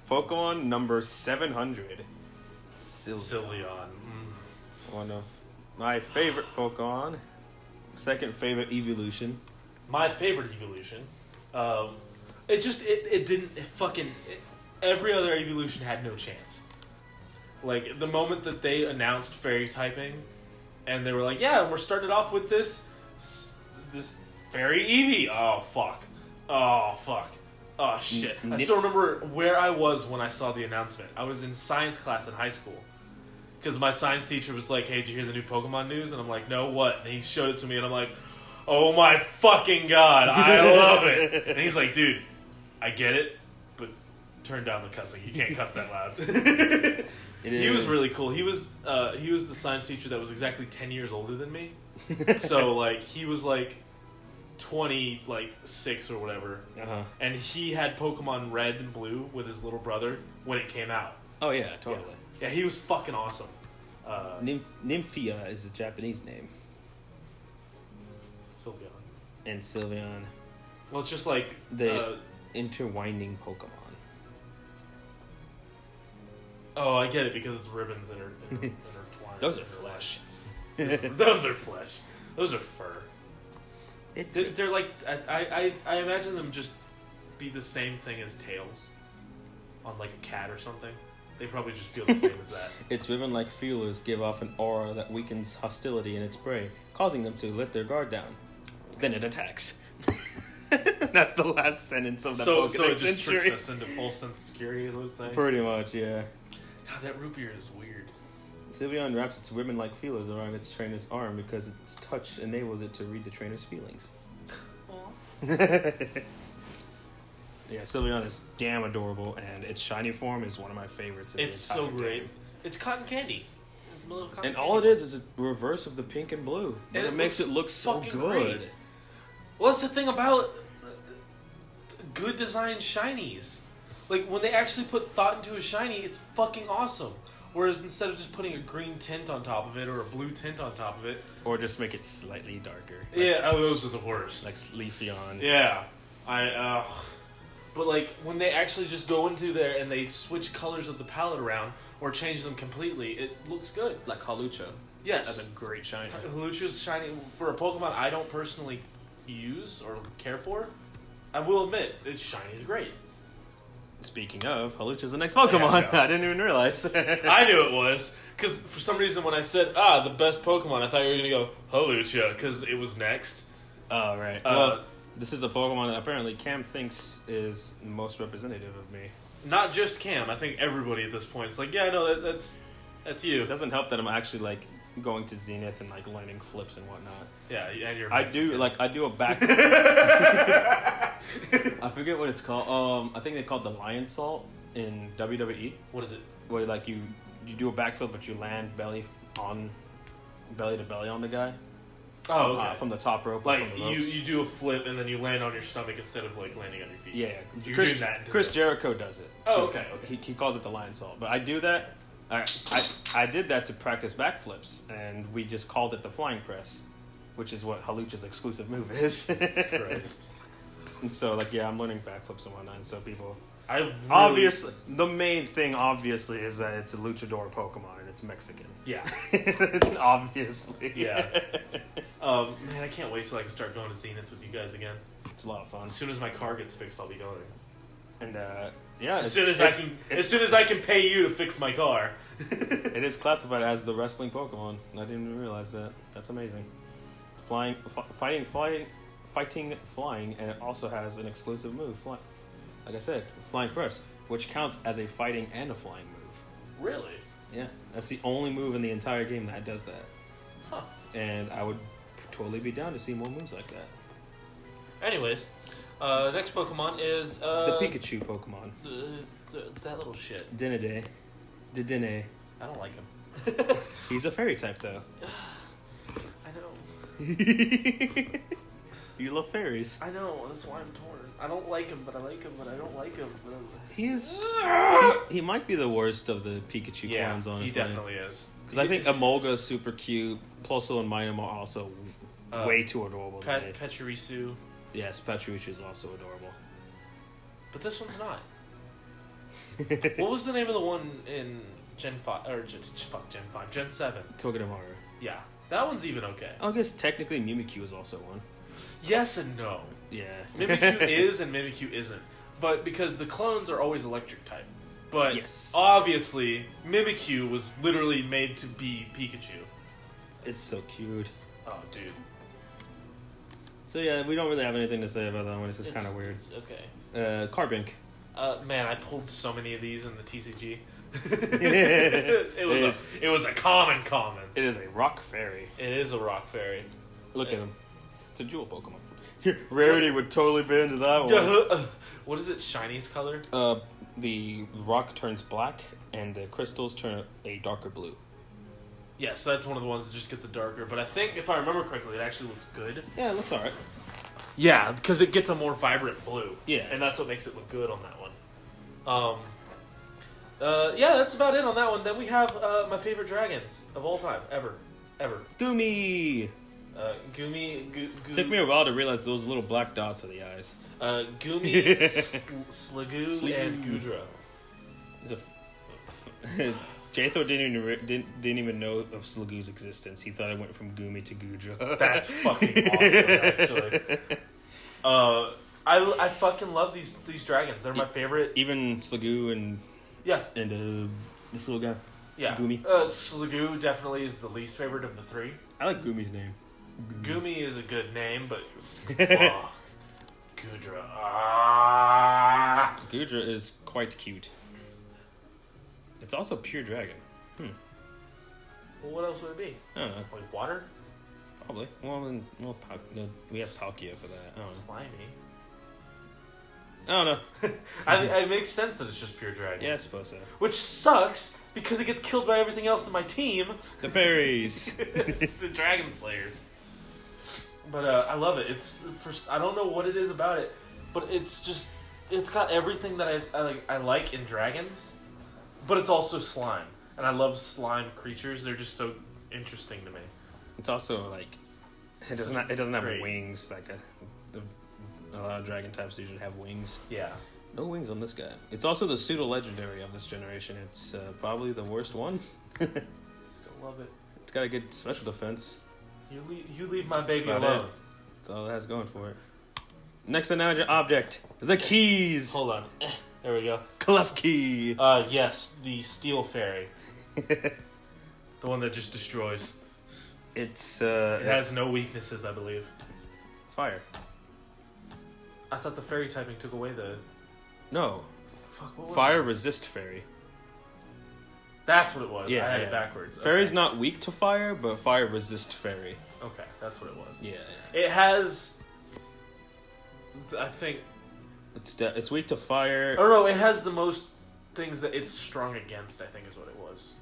Pokemon number 700. Sylveon. One of my favorite Pokemon. Second favorite evolution. My favorite evolution. Every other evolution had no chance. Like, the moment that they announced fairy typing, and they were like, yeah, we're starting off with this fairy Eevee. Oh, fuck. Oh, shit. I still remember where I was when I saw the announcement. I was in science class in high school. Because my science teacher was like, hey, did you hear the new Pokemon news? And I'm like, no, what? And he showed it to me, and I'm like, oh my fucking god, I love it. And he's like, dude, I get it, but turn down the cussing. You can't cuss that loud. He was really cool. He was the science teacher that was exactly 10 years older than me. So, like, he was, like, 26 or whatever. Uh-huh. And he had Pokemon Red and Blue with his little brother when it came out. Oh, yeah, totally. Yeah, he was fucking awesome. Nymphia is the Japanese name. Sylveon. And Sylveon. Well, it's just like... The interwinding Pokemon. Oh, I get it, because it's ribbons that are intertwined. Those are flesh. Those are flesh. Those are fur. They're like... I imagine them just be the same thing as tails on, like, a cat or something. They probably just feel the same as that. Its ribbon-like feelers give off an aura that weakens hostility in its prey, causing them to let their guard down. Then it attacks. That's the last sentence of the Pokédex So it just entry. tricks us into full sense of security, I would say? Pretty much, yeah. God, that root beer is weird. Sylveon wraps its ribbon-like feelers around its trainer's arm because its touch enables it to read the trainer's feelings. Yeah, Sylveon is damn adorable, and its shiny form is one of my favorites. It's so great. It's cotton candy. It's a little cotton And candy. all it is a reverse of the pink and blue. But And it makes it look so fucking good. great. Well, that's the thing about good design shinies. Like, when they actually put thought into a shiny, it's fucking awesome. Whereas instead of just putting a green tint on top of it or a blue tint on top of it... Or just make it slightly darker. Like, yeah, those are the worst. Like Leafeon. Yeah. But, like, when they actually just go into there and they switch colors of the palette around or change them completely, it looks good. Like Hawlucha. Yes. That's a great shiny. Hawlucha's shiny. For a Pokemon I don't personally use or care for, I will admit, its shiny is great. Speaking of, Hawlucha's the next Pokemon. Yeah, I didn't even realize. I knew it was. Because for some reason when I said, the best Pokemon, I thought you were going to go, Hawlucha, because it was next. Oh, right. Well, this is the Pokemon that apparently Cam thinks is most representative of me. Not just Cam. I think everybody at this point is like, yeah, no, that's you. It doesn't help that I'm actually, like, going to Zenith and, like, landing flips and whatnot. Yeah, and you're I do a back... I forget what it's called. I think they call it the Lion Salt in WWE. What is it? Where, like, you do a backflip, but you land belly to belly on the guy. Oh, okay. From the top rope. Like, from the ropes. you do a flip and then you land on your stomach instead of, like, landing on your feet. Yeah. You're Chris, doing that. Chris Jericho does it. Oh, too. okay. He calls it the Lion Salt. But I do that. I did that to practice backflips, and we just called it the Flying Press, which is what Hawlucha's exclusive move is. Christ. And so, like, yeah, I'm learning backflips and whatnot, and so people... Obviously, the main thing, obviously, is that it's a luchador Pokemon, and it's Mexican. Yeah. Obviously. Yeah. Man, I can't wait till I can start going to Zenith with you guys again. It's a lot of fun. As soon as my car gets fixed, I'll be going. And, yeah. As soon as I can pay you to fix my car. It is classified as the wrestling Pokemon. I didn't even realize that. That's amazing. Flying, and it also has an exclusive move. Like I said, Flying Press, which counts as a fighting and a flying move. Really? Yeah, that's the only move in the entire game that does that. Huh. And I would totally be down to see more moves like that. Anyways, next Pokemon is the Pikachu Pokemon. That little shit. Dinade. Dedenne. I don't like him. He's a fairy type, though. I know. You love fairies. I know. That's why I'm torn. I don't like him, but I like him, but I don't like him. He might be the worst of the Pikachu clones, honestly. He definitely is. Because I think Emolga is super cute. Plusle and Minun are also way too adorable. Pachirisu. Yes, Pachirisu is also adorable. But this one's not. What was the name of the one in Gen 5? Or Gen 7? Togedemaru. Yeah. That one's even okay. I guess technically Mimikyu is also one. Yes and no. Yeah. Mimikyu is and Mimikyu isn't. But because the clones are always electric type. But obviously, Mimikyu was literally made to be Pikachu. It's so cute. Oh, dude. So yeah, we don't really have anything to say about that one. It's just kind of weird. It's okay. Carbink. Man, I pulled so many of these in the TCG. It was a common. It is a rock fairy. It is a rock fairy. Look at him. It's a jewel Pokemon. Rarity would totally be into that one. What is its shiniest color? The rock turns black, and the crystals turn a darker blue. Yes, that's one of the ones that just gets a darker. But I think, if I remember correctly, it actually looks good. Yeah, it looks alright. Yeah, because it gets a more vibrant blue. Yeah. And that's what makes it look good on that one. Yeah, that's about it on that one. Then we have my favorite dragons of all time, ever. Goomy! Goomy... Took me a while to realize those little black dots are the eyes. Goomy, Sliggoo, and Goodra. Jatho didn't even know of Sliggoo's existence. He thought it went from Goomy to Goodra. That's fucking awesome, actually. I fucking love these dragons. They're my favorite. Even Sliggoo and this little guy. Yeah. Goomy. Sliggoo definitely is the least favorite of the three. I like Goomy's name. Goomy is a good name, but Goodra. Goodra is quite cute. It's also pure dragon. Well, what else would it be? I don't know. Like water? Probably. Well, then we have Palkia for that. I don't know. Slimy. I don't know. It makes sense that it's just pure dragon. Yeah, I suppose so. Which sucks because it gets killed by everything else in my team. The fairies. The Dragon Slayers. But I love it. I don't know what it is about it, but it's got everything that I like in dragons, but it's also slime. And I love slime creatures. They're just so interesting to me. It's also like it doesn't have wings like a lot of dragon types usually have wings. Yeah. No wings on this guy. It's also the pseudo-legendary of this generation. It's probably the worst one. Still love it. It's got a good special defense. You leave my baby alone. That's all it has going for it. Next object. The keys. Hold on. There we go. Klefki. Yes, the Steel Fairy. The one that just destroys. It has no weaknesses, I believe. Fire. I thought the fairy typing took away the... No. Fuck, what was Fire it? resist fairy. That's what it was. Yeah, I had it backwards. Fairy's okay. not weak to fire, but fire resist fairy. Okay, that's what it was. Yeah. It has... I think... It's weak to fire. Oh no, it has the most things that it's strong against, I think is what it was.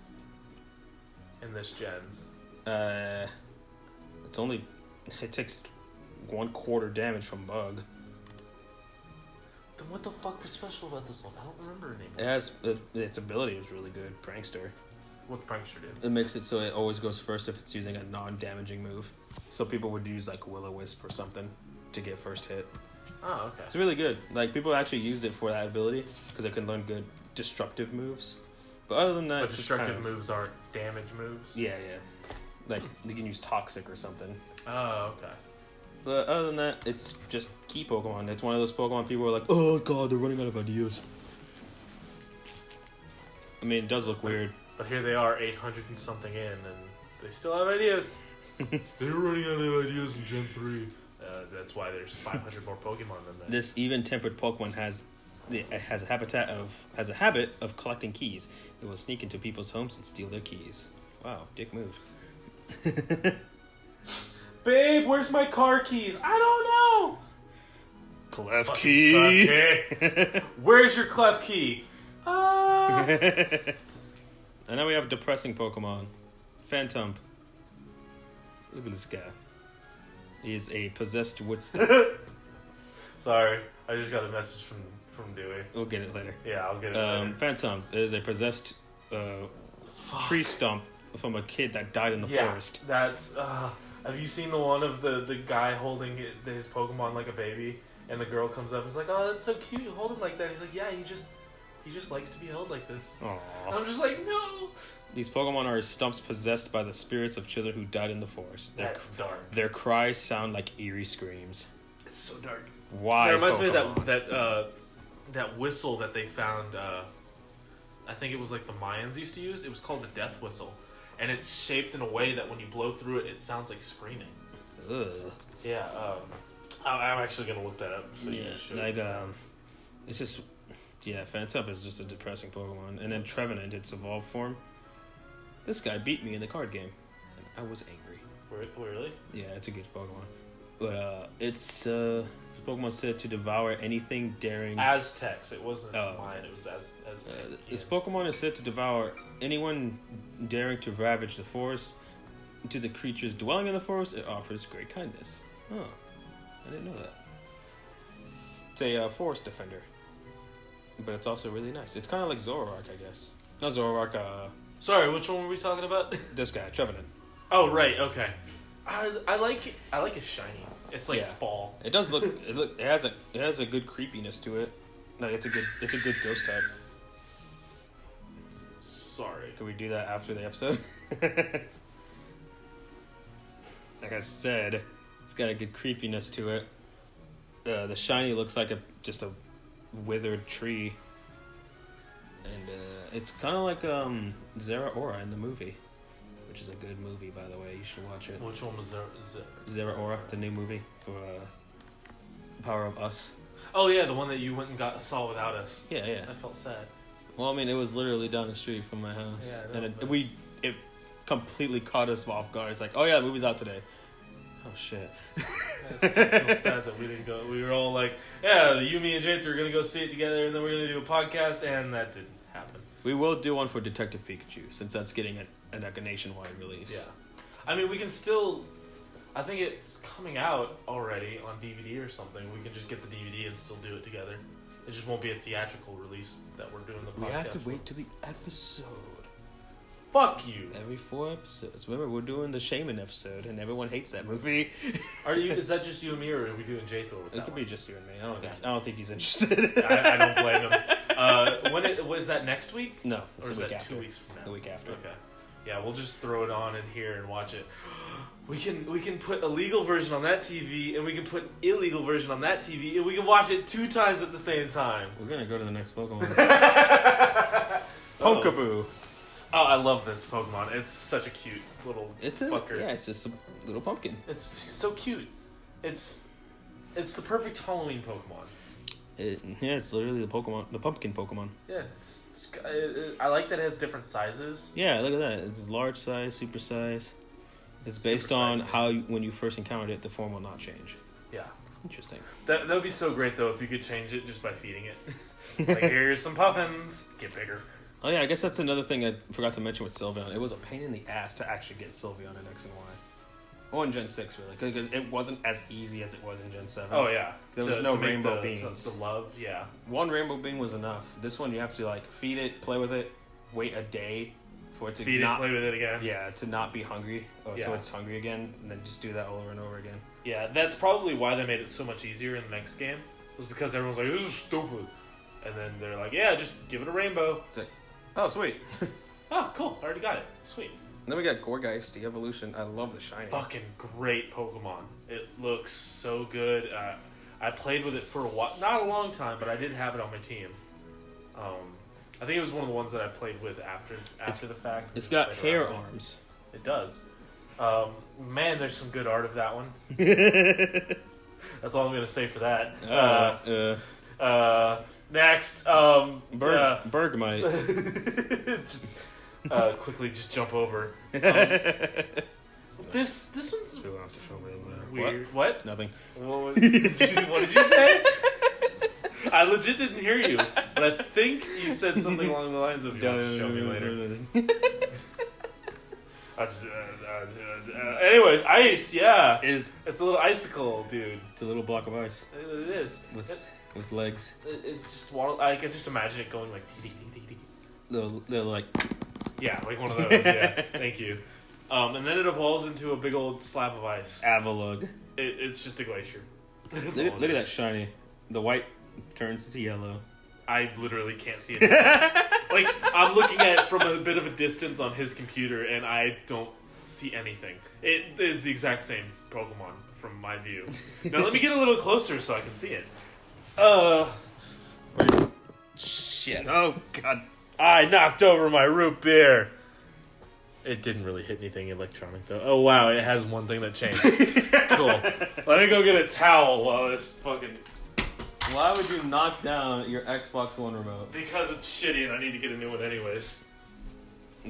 In this gen. It takes 1/4 damage from bug. Then what the fuck was special about this one? I don't remember anymore. It has its ability is really good. Prankster. What Prankster did? It makes it so it always goes first if it's using a non-damaging move. So people would use like Will-O-Wisp or something to get first hit. Oh, okay. It's really good. Like people actually used it for that ability because it can learn good destructive moves. But other than that, but destructive moves aren't damage moves. Yeah. Like you can use Toxic or something. Oh, okay. But other than that, it's just key Pokemon. It's one of those Pokemon people are like, oh god, they're running out of ideas. I mean, it does look weird. But here they are, 800 and something in, and they still have ideas. They were running out of ideas in Gen 3. That's why there's 500 more Pokemon than that. This even-tempered Pokemon has a habit of collecting keys. It will sneak into people's homes and steal their keys. Wow, dick move. Babe, where's my car keys? I don't know. Clef Fucking key. Clef key. Where's your Clef key? And now we have depressing Pokemon. Phantom. Look at this guy. He is a possessed Woodstock. Sorry, I just got a message from Dewey. We'll get it later. Yeah, I'll get it later. Phantom is a possessed tree stump from a kid that died in the forest. That's... have you seen the one of the guy holding his Pokemon like a baby, and the girl comes up and is like, "Oh, that's so cute, you hold him like that." He's like, "Yeah, he just likes to be held like this." Aww. And I'm just like, no! These Pokemon are stumps possessed by the spirits of children who died in the forest. That's dark. Their cries sound like eerie screams. It's so dark. Why? It reminds Pokemon? me of that whistle that they found. I think it was like the Mayans used to use. It was called the death whistle, and it's shaped in a way that when you blow through it, it sounds like screaming. Ugh. Yeah. I'm actually gonna look that up. So Yeah, like it's just Phantom is just a depressing Pokemon, and then Trevenant, its evolved form. This guy beat me in the card game, and I was angry. Really? Yeah, it's a good Pokemon, but it's Pokemon said to devour anything daring. Aztecs. It wasn't mine. It was Aztec. This Pokemon is said to devour anyone daring to ravage the forest. To the creatures dwelling in the forest, it offers great kindness. Oh, I didn't know that. It's a forest defender, but it's also really nice. It's kind of like Zoroark, I guess. Not Zoroark. Sorry, which one were we talking about? This guy, Trevenant. Oh right, okay. I like it. I like it shiny. It's like fall. It does look. It has a good creepiness to it. No, it's a good ghost type. Sorry. Can we do that after the episode? Like I said, it's got a good creepiness to it. The shiny looks like just a withered tree, and it's kind of like Zeraora in the movie, which is a good movie, by the way. You should watch it. Which one was Zeraora, the new movie for Power of Us. Oh yeah, the one that you went and saw without us. Yeah. I felt sad. Well, I mean, it was literally down the street from my house, Yeah, and it completely caught us off guard. It's like, oh yeah, the movie's out today. Oh shit. I feel sad that we didn't go. We were all like, yeah, you, me, and Jake are gonna go see it together, and then we're gonna do a podcast, and that didn't happen. We will do one for Detective Pikachu since that's getting a nationwide release. Yeah, I mean, we can still. I think it's coming out already on DVD or something. We can just get the DVD and still do it together. It just won't be a theatrical release that we're doing the podcast. We have to for. wait to the episode. Fuck you. Every 4 episodes. Remember, we're doing the Shaman episode, and everyone hates that movie. Is that just you and me, or are we doing J-Thor with that? It could be just you and me. I don't think he's interested. I don't blame him. Was that next week? No, Or is that 2 weeks from now? The week after. Okay. Yeah, we'll just throw it on in here and watch it. We can put a legal version on that TV, and we can put illegal version on that TV, and we can watch it 2 times at the same time. We're gonna go to the next Pokemon. Pokeboo. Oh, I love this Pokemon. It's such a cute little fucker. Yeah, it's just a little pumpkin. It's so cute. It's the perfect Halloween Pokemon. It's literally the pumpkin Pokemon. Yeah, I like that it has different sizes. Yeah, look at that. It's large size, super size. It's based Super on size, how, when you first encountered it, the form will not change. Yeah. Interesting. That would be so great, though, if you could change it just by feeding it. Like, here's some puffins. Get bigger. Oh yeah, I guess that's another thing I forgot to mention with Sylveon. It was a pain in the ass to actually get Sylveon in X and Y. Or in Gen 6, really. Because it wasn't as easy as it was in Gen 7. Oh, yeah. There was no rainbow beans. The love, yeah. One rainbow bean was enough. This one, you have to, like, feed it, play with it, wait a day for it to feed it, play with it again. Yeah, to not be hungry. So it's hungry again, and then just do that over and over again. Yeah, that's probably why they made it so much easier in the next game. Was because everyone's like, this is stupid. And then they're like, yeah, just give it a rainbow. It's like, oh, sweet. Oh, cool. I already got it. Sweet. And then we got Gourgeist, the evolution. I love the shiny. Fucking great Pokemon. It looks so good. I played with it for a while. Not a long time, but I did have it on my team. I think it was one of the ones that I played with after the fact. It's got hair arms. It does. Man, there's some good art of that one. That's all I'm going to say for that. Next. Bergmite. Quickly just jump over. This one's weird. What? Nothing. What did you say? I legit didn't hear you, but I think you said something along the lines of, "You'll have to show me later." Anyways, ice, yeah. It's a little icicle, dude. It's a little block of ice. It is. With legs. It's just water. I can just imagine it going like... They're like... Yeah, like one of those, yeah. Thank you. And then it evolves into a big old slab of ice. Avalug. It's just a glacier. Look at that shiny. The white turns to yellow. I literally can't see it. Like, I'm looking at it from a bit of a distance on his computer, and I don't see anything. It is the exact same Pokemon from my view. Now, let me get a little closer so I can see it. Shit. Oh, God. I knocked over my root beer. It didn't really hit anything electronic, though. Oh, wow, it has one thing that changed. Cool. Let me go get a towel while this fucking... Why would you knock down your Xbox One remote? Because it's shitty and I need to get a new one anyways.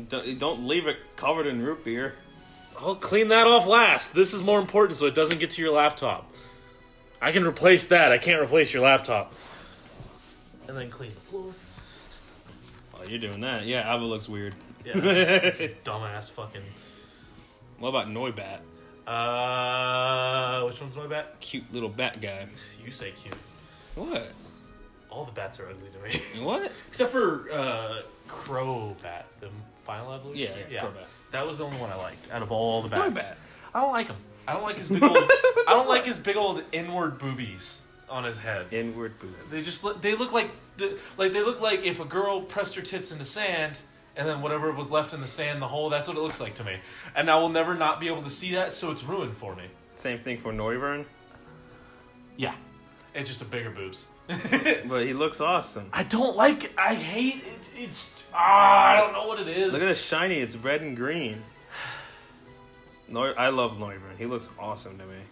Don't leave it covered in root beer. I'll clean that off last. This is more important so it doesn't get to your laptop. I can replace that. I can't replace your laptop. And then clean the floor. While you're doing that, yeah, Ava looks weird. Yeah, it's a dumbass fucking... What about Noibat? Which one's my bat? Cute little bat guy. You say cute. What? All the bats are ugly to me. What? Except for Crobat, the final evolution. Yeah, Crobat. That was the only one I liked out of all the bats. Noibat. I don't like him. I don't like his big old. I don't like his big old inward boobies on his head. Inward boobies. They look like if a girl pressed her tits into sand. And then whatever was left in the sand, the hole, that's what it looks like to me. And I will never not be able to see that, so it's ruined for me. Same thing for Noivern. Yeah. It's just a bigger boobs. But he looks awesome. I don't like it. I hate it. I don't know what it is. Look at this shiny. It's red and green. I love Noivern. He looks awesome to me.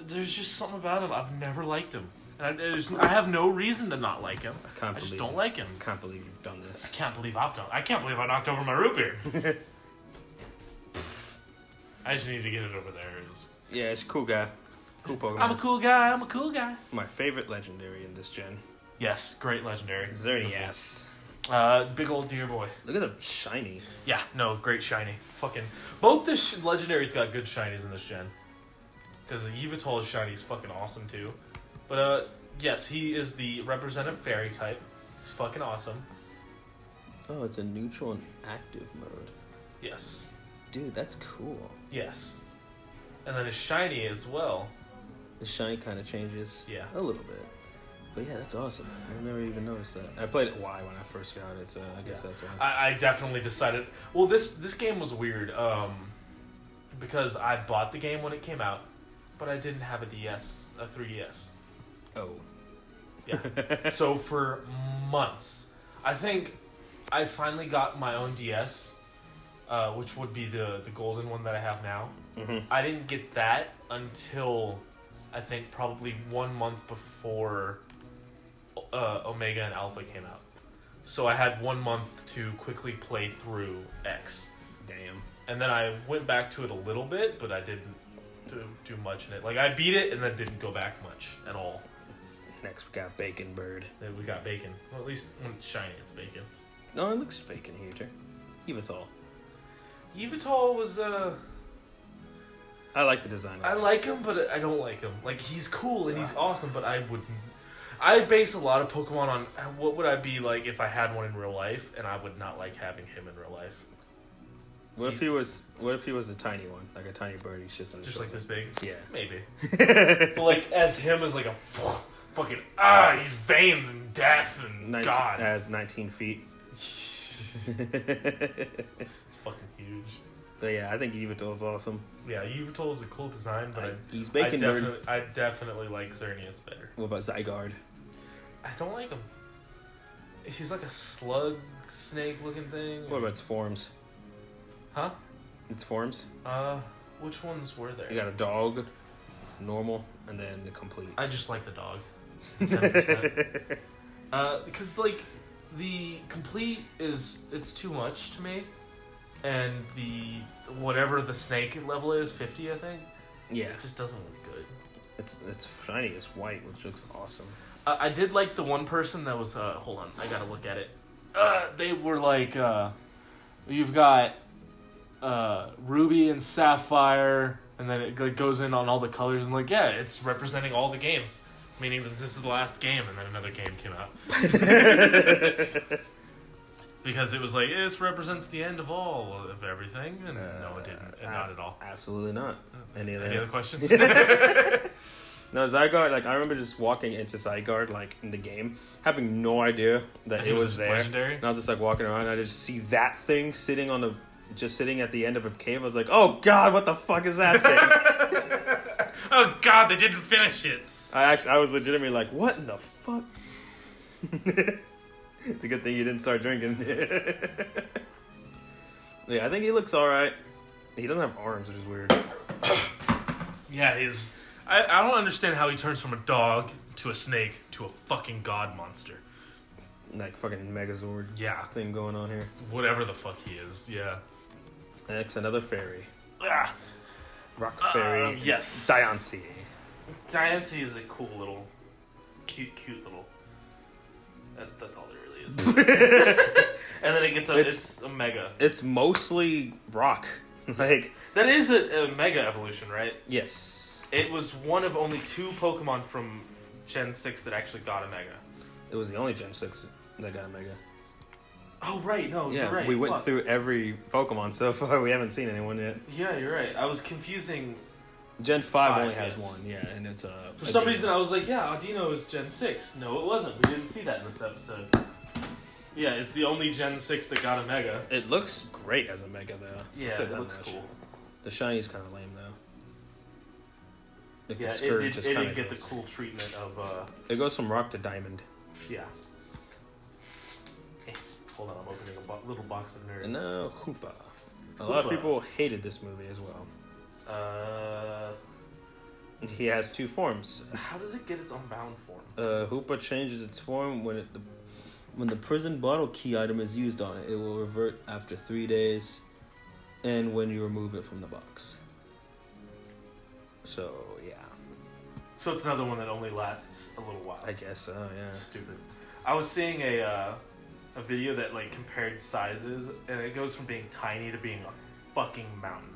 There's just something about him. I've never liked him. And I have no reason to not like him. I just don't like him. I can't believe you've done this. I can't believe I knocked over my root beer. I just need to get it over there. Yeah, it's a cool guy. Cool Pokemon. I'm a cool guy. My favorite legendary in this gen. Yes, great legendary. Xerneas. Big old deer boy. Look at the shiny. Yeah, no, great shiny. Fucking both the legendaries got good shinies in this gen. Because the Yveltal's shiny is fucking awesome too. But yes, he is the representative fairy type. He's fucking awesome. Oh, it's a neutral and active mode. Yes. Dude, that's cool. Yes. And then his shiny as well. The shiny kind of changes. Yeah. A little bit. But yeah, that's awesome. I never even noticed that. I played it Y when I first got it, so I guess that's why. I definitely decided... Well, this game was weird. Because I bought the game when it came out, but I didn't have a 3DS. Oh. Yeah. So for months, I think I finally got my own DS, which would be the golden one that I have now. Mm-hmm. I didn't get that until I think probably 1 month before Omega and Alpha came out. So I had 1 month to quickly play through X. Damn. And then I went back to it a little bit, but I didn't do much in it. Like, I beat it and then didn't go back much at all. Next we got Bacon Bird. Then we got Bacon. Well, at least when it's shiny, it's Bacon. No, it looks bacon here. Yveltal. Yveltal was, I like the design of I like him, but I don't like him. Like, he's cool and he's awesome, but I wouldn't... I base a lot of Pokemon on what would I be like if I had one in real life, and I would not like having him in real life. What if he was a tiny one, like a tiny bird? He's just on his just shoulder. like this big. Yeah, maybe. But like as him as like a fucking he's veins and death and God. As 19 feet. It's fucking huge. But yeah, I think Yveltal is awesome. Yeah, Yveltal is a cool design, but he's Bacon Bird. I definitely like Xerneas better. What about Zygarde? I don't like him. He's like a slug snake looking thing. What about its forms? Huh? Its forms? Which ones were there? You got a dog, normal, and then the complete. I just like the dog. 10%. Because like the complete it's too much to me, and the whatever the snake level is 50, I think. Yeah, it just doesn't look good. It's shiny. It's white, which looks awesome. I did like the one person that was. Hold on, I gotta look at it. They were like, you've got Ruby and Sapphire, and then it goes in on all the colors, and like, yeah, it's representing all the games, meaning that this is the last game, and then another game came out. Because it was like, this represents the end of all of everything, and no, it didn't, and not at all. Absolutely not. Any other questions? No, Zygarde, like, I remember just walking into Zygarde, like, in the game, having no idea that it was there. Legendary? And I was just, like, walking around, and I just see that thing sitting at the end of a cave. I was like, oh, God, what the fuck is that thing? Oh, God, they didn't finish it. I was legitimately like, what in the fuck? It's a good thing you didn't start drinking. Yeah, I think he looks alright. He doesn't have arms, which is weird. Yeah, he's... I don't understand how he turns from a dog to a snake to a fucking god monster. Like fucking Megazord thing going on here. Whatever the fuck he is, yeah. Next, another fairy. Ah. Rock fairy. Yes. Diancie. Diancie is a cool little... Cute little... That's all there really is. And then it gets it's a mega. It's mostly rock. Like... That is a mega evolution, right? Yes. It was one of only 2 Pokemon from Gen 6 that actually got a Mega. It was the only Gen 6 that got a Mega. Oh, right. No, yeah, you're right. We went through every Pokemon so far. We haven't seen anyone yet. Yeah, you're right. I was confusing... Gen 5 only has one, yeah, and it's For some reason, I was like, yeah, Audino is Gen 6. No, it wasn't. We didn't see that in this episode. Yeah, it's the only Gen 6 that got a Mega. It looks great as a Mega, though. Yeah, it looks cool. The shiny's kind of lame, though. Like yeah, it didn't get the cool treatment of... It goes from rock to diamond. Yeah. Hey, hold on, I'm opening a little box of nerds. And now, Hoopa. A lot of people hated this movie as well. He has 2 forms. How does it get its unbound form? Hoopa changes its form when the prison bottle key item is used on it. It will revert after 3 days, and when you remove it from the box. So, yeah. So it's another one that only lasts a little while. I guess so, yeah. Stupid. I was seeing a video that like compared sizes, and it goes from being tiny to being a fucking mountain.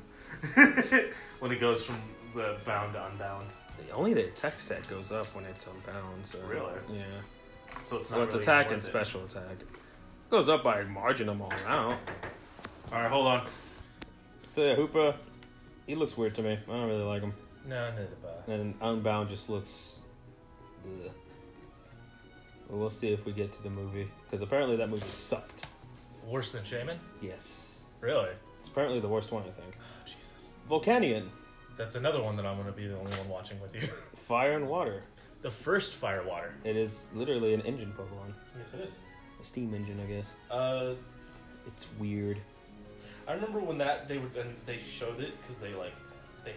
When it goes from the bound to unbound. Only the attack stat goes up when it's unbound. So really? Yeah. So it's not. Well, it's really attack and special attack. It goes up by a margin of all out. All right, hold on. So yeah, Hoopa, he looks weird to me. I don't really like him. No, neither. And Unbound just looks... Ugh. Well, we'll see if we get to the movie. Because apparently that movie sucked. Worse than Shaman? Yes. Really? It's apparently the worst one, I think. Oh, Jesus. Volcanion. That's another one that I'm going to be the only one watching with you. Fire and Water. The first Fire Water. It is literally an engine Pokemon. Yes, it is. A steam engine, I guess. It's weird. I remember when they showed it because they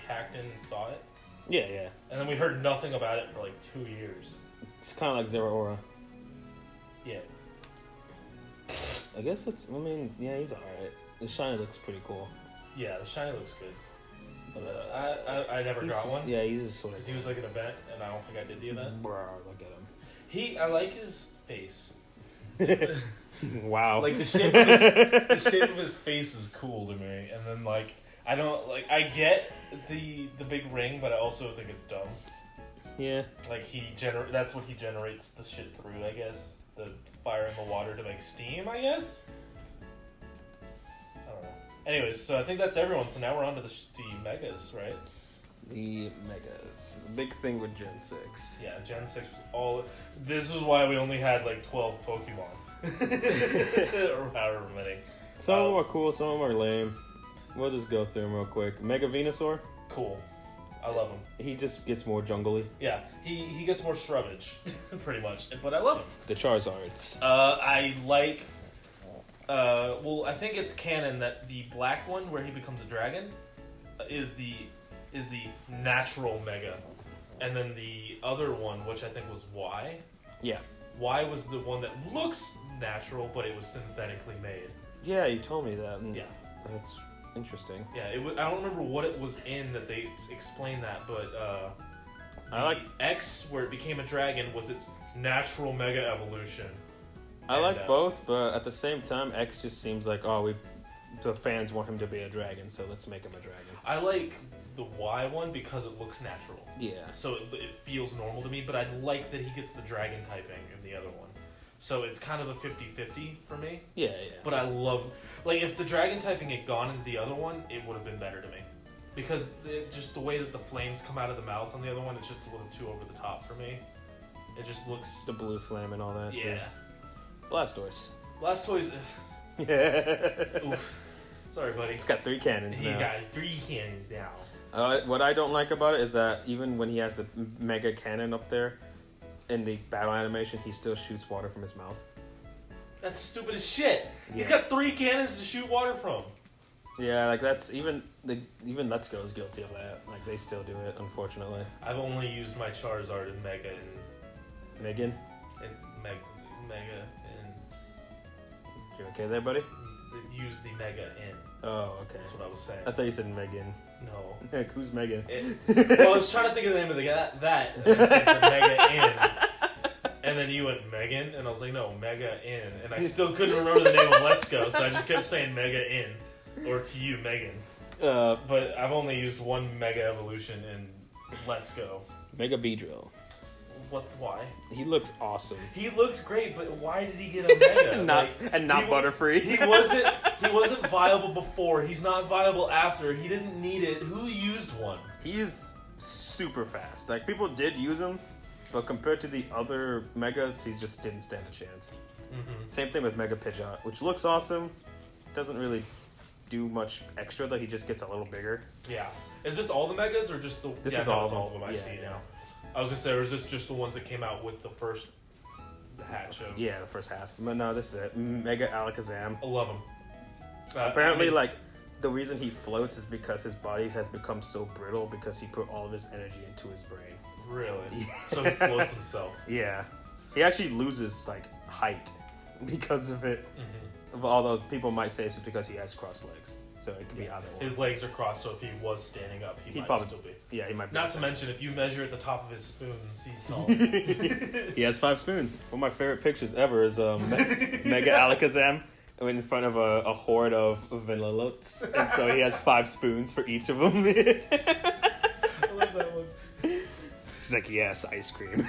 hacked in and saw it. Yeah, yeah. And then we heard nothing about it for like 2 years. It's kind of like Zeraora. Yeah. I guess it's... I mean, yeah, he's alright. The shiny looks pretty cool. Yeah, the shiny looks good. I never got one. Yeah, he's just sort of... Because he was like an event, and I don't think I did the event. Bro, look at him. I like his face. Wow. Like the shape of his face is cool to me, and then like I don't like I get the big ring, but I also think it's dumb. Yeah. Like that's what he generates the shit through, I guess. The fire and the water to make steam, I guess. I don't know. Anyways, so I think that's everyone. So now we're on to the megas, right? The megas. The big thing with Gen 6. Yeah, Gen 6 was all... This is why we only had like 12 Pokemon. Or however many. Some of them are cool, some of them are lame. We'll just go through them real quick. Mega Venusaur. Cool. I love him. He just gets more jungly. Yeah, he gets more shrubbage, pretty much. But I love him. The Charizards. I like... well, I think it's canon that the black one, where he becomes a dragon, is the natural Mega. And then the other one, which I think was Y. Yeah. Y was the one that looks natural, but it was synthetically made. Yeah, you told me that. Yeah. That's interesting. Yeah, I don't remember what it was in that they explained that, but X, where it became a dragon, was its natural mega evolution. I like both, but at the same time, X just seems like, the fans want him to be a dragon, so let's make him a dragon. I like the Y one because it looks natural. Yeah. So it feels normal to me, but I like that he gets the dragon typing in the other one. So it's kind of a 50-50 for me. Yeah. But I love... Like, if the dragon typing had gone into the other one, it would have been better to me. Because just the way that the flames come out of the mouth on the other one, it's just a little too over the top for me. It just looks... The blue flame and all that, yeah. too. Blastoise. Blastoise... Yeah. Oof. Sorry, buddy. It's got 3 cannons now. He's got 3 cannons now. What I don't like about it is that even when he has the mega cannon up there, in the battle animation, he still shoots water from his mouth. That's stupid as shit. Yeah. He's got 3 cannons to shoot water from. Yeah, like that's even Let's Go is guilty of that. Like they still do it, unfortunately. I've only used my Charizard in Mega and Megan, Mega and you okay there, buddy? use the Mega in. Oh, okay. That's what I was saying. I thought you said Megan. No. Heck, who's Megan? Well, I was trying to think of the name of that. And I said the Mega in. And then you went Megan, and I was like, no, Mega in. And I still couldn't remember the name of Let's Go, so I just kept saying Mega in. Or to you, Megan. But I've only used 1 Mega Evolution in Let's Go. Mega Beedrill. Why? He looks awesome. He looks great, but why did he get a Mega? not Butterfree. He wasn't viable before. He's not viable after. He didn't need it. Who used one? He is super fast. Like people did use him, but compared to the other Megas, he just didn't stand a chance. Mm-hmm. Same thing with Mega Pidgeot, which looks awesome. Doesn't really do much extra though. He just gets a little bigger. Yeah. Is this all the Megas or just the? This is all of them. I see now. I was gonna say, or is this just the ones that came out with the first hatch of? Yeah, the first half. But no, this is it. Mega Alakazam. I love him. Apparently, the reason he floats is because his body has become so brittle because he put all of his energy into his brain. Really? Yeah. So he floats himself. Yeah. He actually loses, height because of it. Mm-hmm. Although people might say it's because he has crossed legs. So it could be either or. His legs are crossed, so if he was standing up, he might probably still be. Yeah, he might be. Not to mention, if you measure at the top of his spoons, he's tall. He has 5 spoons. One of my favorite pictures ever is Mega Alakazam in front of a horde of Vanillotes. And so he has 5 spoons for each of them. I love that one. He's like, yes, ice cream.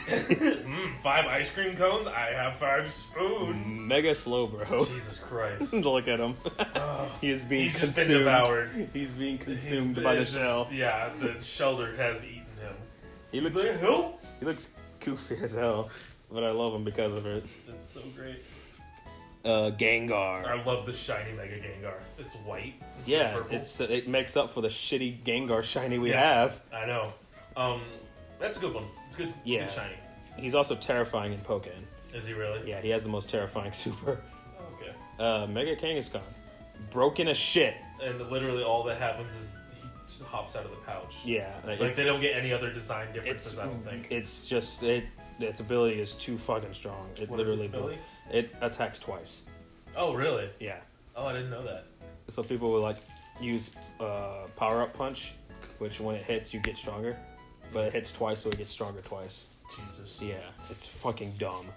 5 ice cream cones? I have 5 spoons. Mega slow, bro. Jesus Christ. Look at him. He is being He's consumed. just been devoured. He's being consumed by the shell. Yeah, the shelter has eaten him. He looks like, help! He looks goofy as hell, but I love him because of it. It's so great. Gengar. I love the shiny Mega Gengar. It's white. It makes up for the shitty Gengar shiny we have. I know. That's a good one. It's good. Good shiny. He's also terrifying in Pokken. Is he really? Yeah, he has the most terrifying super. Okay. Mega Kangaskhan. Broken as shit. And literally all that happens is he hops out of the pouch. Yeah. Like they don't get any other design differences, I don't think. It's just, its ability is too fucking strong. It attacks twice. Oh, really? Yeah. Oh, I didn't know that. So people will use Power Up Punch, which when it hits, you get stronger. But it hits twice, so it gets stronger twice. Jesus. Yeah, it's fucking dumb.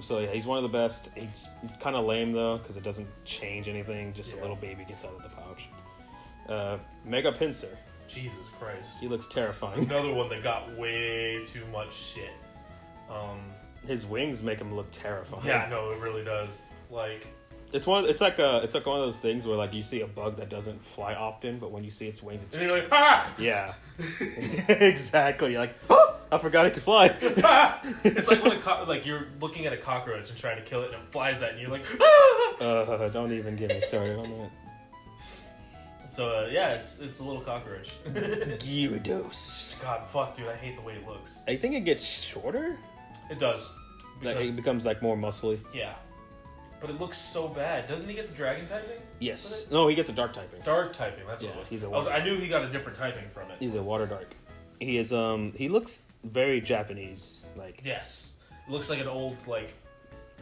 So yeah, he's one of the best. He's kind of lame though, because it doesn't change anything. Just a little baby gets out of the pouch. Mega Pinsir. Jesus Christ. He looks terrifying. Another one that got way too much shit. His wings make him look terrifying. Yeah, no, it really does. It's like one of those things where you see a bug that doesn't fly often, but when you see its wings, it's and you're like, ah! Yeah, exactly. You're like, oh, I forgot it could fly. It's like when you're looking at a cockroach and trying to kill it, and it flies at, and you're like, ah! Don't even get me started on that. So it's a little cockroach. Gyarados. God, fuck, dude, I hate the way it looks. I think it gets shorter. It does. It becomes more muscly. Yeah. But it looks so bad. Doesn't he get the dragon typing? Yes. No, he gets a dark typing. Dark typing, that's what it was. He's I knew he got a different typing from it. He's a water dark. He is he looks very Japanese. Yes. It looks like an old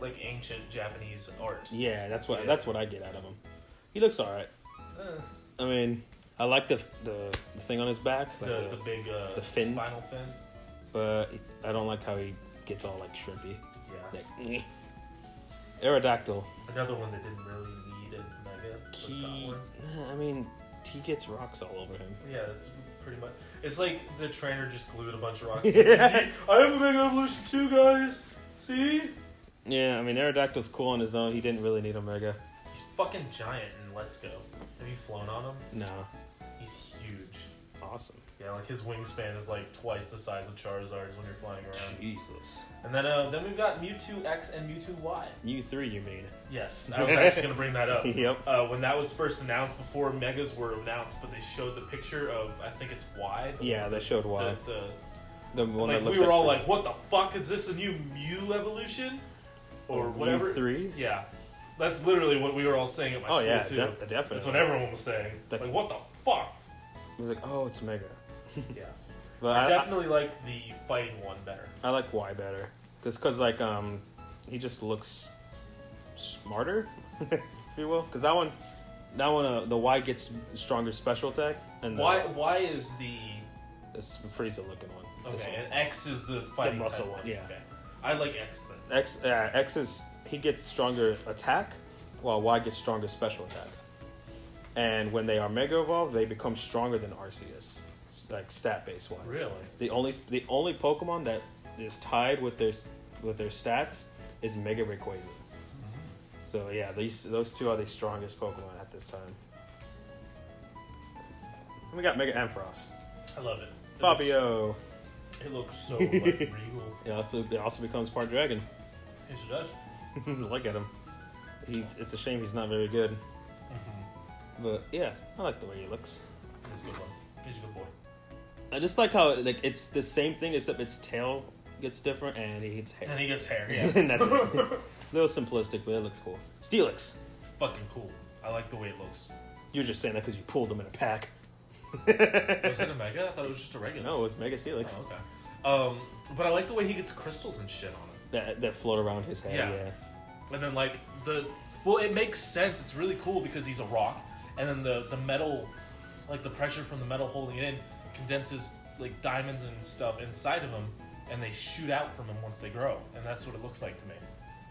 ancient Japanese art. Yeah, that's what I get out of him. He looks alright. I mean, I like the thing on his back, like the big the fin, spinal fin. but I don't like how he gets all like shrimpy. Yeah. Like, Aerodactyl. Another one that didn't really need a Mega. I mean, he gets rocks all over him. Yeah, that's pretty much. It's like the trainer just glued a bunch of rocks. Yeah. I have a Mega Evolution too, guys. See? Yeah, I mean, Aerodactyl's cool on his own. He didn't really need a Mega. He's fucking giant in Let's Go. Have you flown on him? No. He's huge. Awesome. Yeah, like his wingspan is like twice the size of Charizard's when you're flying around. Jesus. And then we've got Mewtwo X and Mewtwo Y. U3, you mean? Yes, I was actually going to bring that up. Yep. When that was first announced, before Megas were announced, but they showed the picture of, I think it's Y. They showed Y. The one like, that looks we were like all like, what the fuck? Is this a new Mew evolution? Or whatever. U3? Yeah. That's literally what we were all saying at my school, too. Definitely. That's what everyone was saying. Like, what the fuck? I was like, oh, it's Mega. Yeah. But I definitely like the fighting one better. I like Y better. Because like, he just looks smarter, if you will. Because that one, the Y gets stronger special attack. And Y is the... This Frieza looking one. Okay, and X is the fighting the muscle type one, yeah. Okay. I like X then. X is, he gets stronger attack, while Y gets stronger special attack. And when they are Mega Evolved, they become stronger than Arceus, like stat base wise. Really? The only Pokemon that is tied with their stats is Mega Rayquaza. Mm-hmm. So yeah, those two are the strongest Pokemon at this time. And we got Mega Ampharos. I love it. Fabio. It looks so like regal. Yeah, it also becomes part dragon. Yes, it does. Look at him. It's a shame he's not very good. Mm-hmm. But yeah, I like the way he looks. He's a good one. He's a good boy. I just like how it's the same thing except its tail gets different and he gets hair. And he gets hair, yeah. And that's it. A little simplistic, but it looks cool. Steelix. Fucking cool. I like the way it looks. You're just saying that because you pulled them in a pack. Was it a Mega? I thought it was just a regular. No, it was Mega Steelix. Oh, okay. But I like the way he gets crystals and shit on him. That float around his head, yeah. And then like it makes sense. It's really cool because he's a rock, and then the metal, like the pressure from the metal holding it in, condenses like diamonds and stuff inside of him, and they shoot out from him once they grow, and that's what it looks like to me.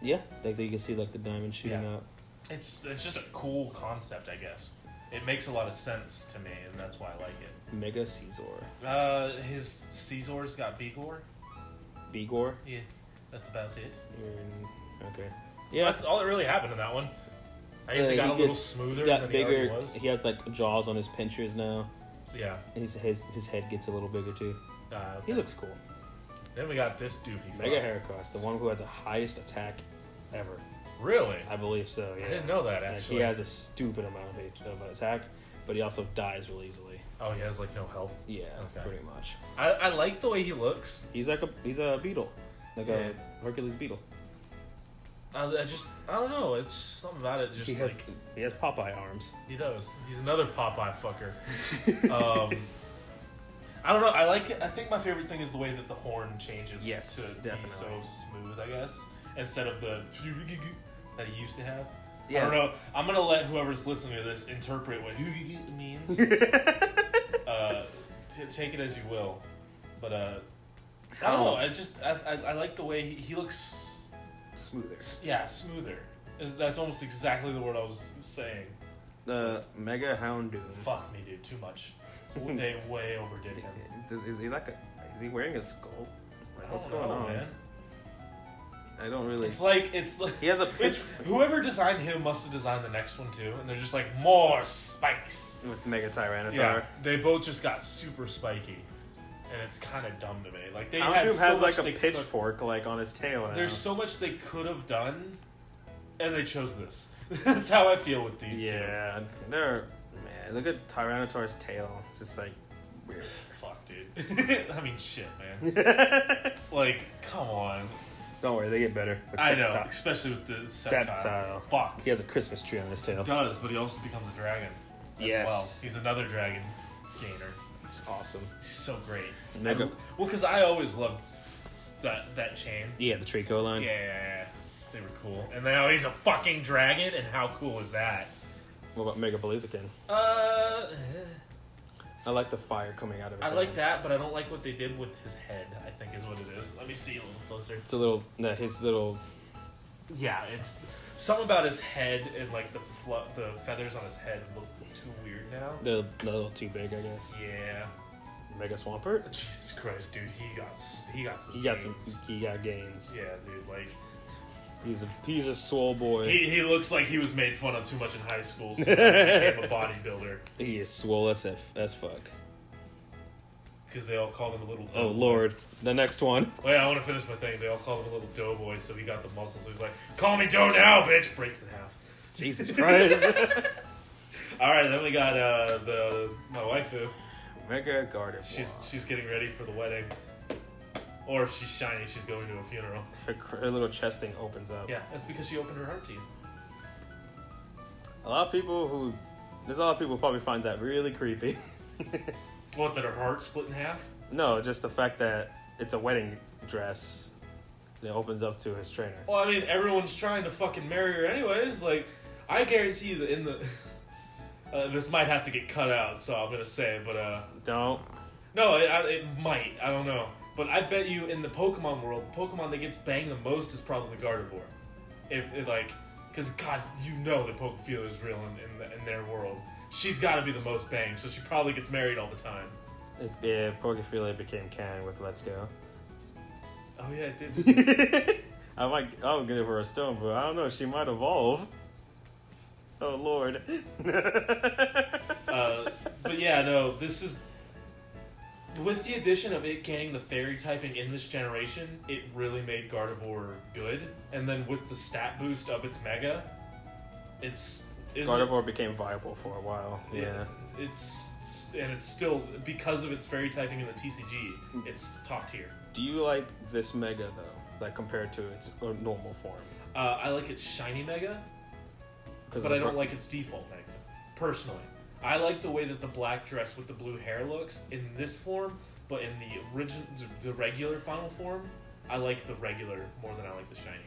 Yeah, like you can see like the diamond shooting out. It's just a cool concept, I guess. It makes a lot of sense to me, and that's why I like it. Mega Caesar. His Caesar's got Vigor. Vigor? Yeah, that's about it. Okay. Yeah, that's all that really happened in that one. I guess he got a little smoother. He got than bigger. He already was. He has like jaws on his pinchers now. Yeah. And his head gets a little bigger too. Okay. He looks cool. Then we got this doofy. Mega Heracross, the one who had the highest attack ever. Really? I believe so, yeah. I didn't know that, actually. He has a stupid amount of attack, but he also dies real easily. Oh, he has, like, no health? Yeah, pretty much. I like the way he looks. He's a beetle. Like a Hercules beetle. I don't know. It's something about it. Just he has Popeye arms. He does. He's another Popeye fucker. I don't know. I like it. I think my favorite thing is the way that the horn changes to definitely. be so smooth, I guess, instead of the that he used to have. Yeah. I don't know. I'm going to let whoever's listening to this interpret what means. Take it as you will. But I don't know. I like the way he looks smoother. Yeah, smoother. That's almost exactly the word I was saying. The Mega Houndoom. Fuck me, dude. Too much. They way overdid him. Is he wearing a skull? What's going on, man? I don't really. It's like he has a pitch. Whoever designed him must have designed the next one too, and they're just like more spikes with Mega Tyranitar. Yeah, they both just got super spiky, and it's kind of dumb to me. Like they Houndoom has like a pitchfork like on his tail. Now. There's so much they could have done, and they chose this. That's how I feel with these two. Yeah, look at Tyranitar's tail. It's just like weird. Fuck, dude. I mean, shit, man. Like, come on. Don't worry, they get better. I know, especially with the Sceptile. Fuck. He has a Christmas tree on his tail. He does, but he also becomes a dragon as well. He's another dragon gainer. It's awesome. He's so great. Well, because I always loved that chain. Yeah, the Trico line. Yeah. They were cool. And now he's a fucking dragon, and how cool is that? What about Mega Blaziken? I like the fire coming out of his I hands. like that, but I don't like what they did with his head, I think is what it is. Let me see a little closer. It's a little, his little... Yeah, it's something about his head and like the feathers on his head look too weird now. They're a little too big, I guess. Yeah. Mega Swampert? Jesus Christ, dude, he got some He got gains. Yeah, dude, like He's a swole boy. he looks like he was made fun of too much in high school, so he became a bodybuilder. He is swole as fuck. Because they all called him a little Oh, doughboy. Lord. The next one. Wait, I want to finish my thing. They all called him a little doughboy, so he got the muscles. So he's like, "Call me dough now, bitch!" Breaks in half. Jesus Christ. Alright, then we got my waifu. Mega Gardevoir. She's getting ready for the wedding. Or if she's shiny, she's going to a funeral. Her little chest thing opens up. Yeah, that's because she opened her heart to you. There's a lot of people who probably find that really creepy. What, that her heart split in half? No, just the fact that it's a wedding dress that opens up to his trainer. Well, I mean, everyone's trying to fucking marry her anyways. Like, I guarantee you that in the... this might have to get cut out, so I'm gonna say it, but Don't. No, it might. I don't know. But I bet you in the Pokemon world, the Pokemon that gets banged the most is probably Gardevoir. Because God, you know that Pokefeeler is real in their world. She's got to be the most banged, so she probably gets married all the time. Yeah, Pokéfeeler became canon with Let's Go. Oh yeah, it did. I'll give her a stone, but I don't know. She might evolve. Oh Lord. But yeah, no. This is with the addition of it gaining the fairy typing in this generation. It really made Gardevoir good, and then with the stat boost of its Mega, Gardevoir became viable for a while. Yeah. It's still, because of its fairy typing in the TCG, it's top tier. Do you like this Mega though, like compared to its normal form? I like its shiny Mega, but I don't like its default Mega. Personally, I like the way that the black dress with the blue hair looks in this form, but in the regular final form, I like the regular more than I like the shiny.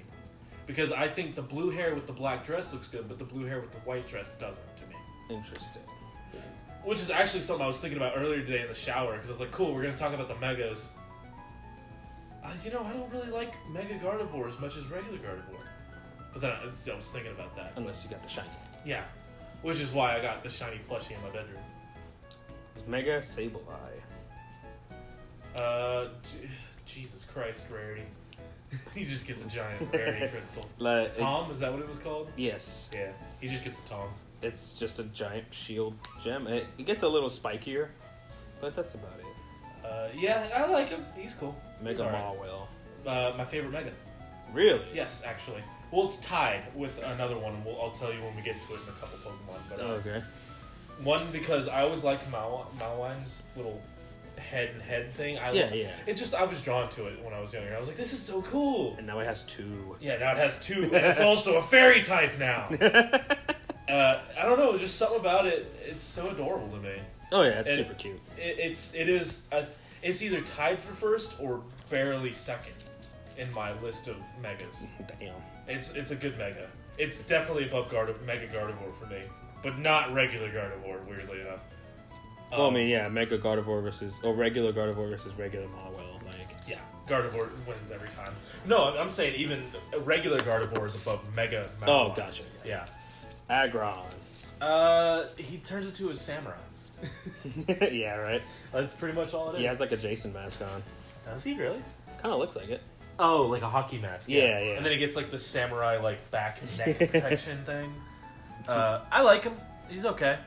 Because I think the blue hair with the black dress looks good, but the blue hair with the white dress doesn't to me. Interesting. Which is actually something I was thinking about earlier today in the shower, because I was like, cool, we're going to talk about the Megas. I don't really like Mega Gardevoir as much as regular Gardevoir. But then I was thinking about that. Unless you got the shiny. Yeah. Which is why I got the shiny plushie in my bedroom. Mega Sableye. Jesus Christ, rarity. He just gets a giant rarity crystal. Tom, is that what it was called? Yes. Yeah, he just gets a Tom. It's just a giant shield gem. It gets a little spikier, but that's about it. Yeah, I like him. He's cool. Mega He's Mawile. My favorite Mega. Really? Yes, actually. Well, it's tied with another one, and I'll tell you when we get to it in a couple Pokemon. But okay. One, because I always liked Mawine's little head thing. Yeah. It just, I was drawn to it when I was younger. I was like, this is so cool. And now it has two. Yeah, now it has two, and it's also a fairy type now. I don't know, just something about it. It's so adorable to me. Oh yeah, it's super cute. It's either tied for first or barely second in my list of Megas. Damn. It's a good Mega. It's definitely above Mega Gardevoir for me, but not regular Gardevoir. Weirdly enough. Well, I mean, yeah, Mega Gardevoir regular Gardevoir versus regular Mawile, like. Yeah, Gardevoir wins every time. No, I'm saying even regular Gardevoir is above Mega Mawile. Oh, gotcha. Yeah. Aggron. He turns into a samurai. Yeah, right. That's pretty much all it is. He has like a Jason mask on. Does he really? Kind of looks like it. Oh, like a hockey mask. Yeah. And then he gets like the samurai like back and neck protection thing. I like him. He's okay.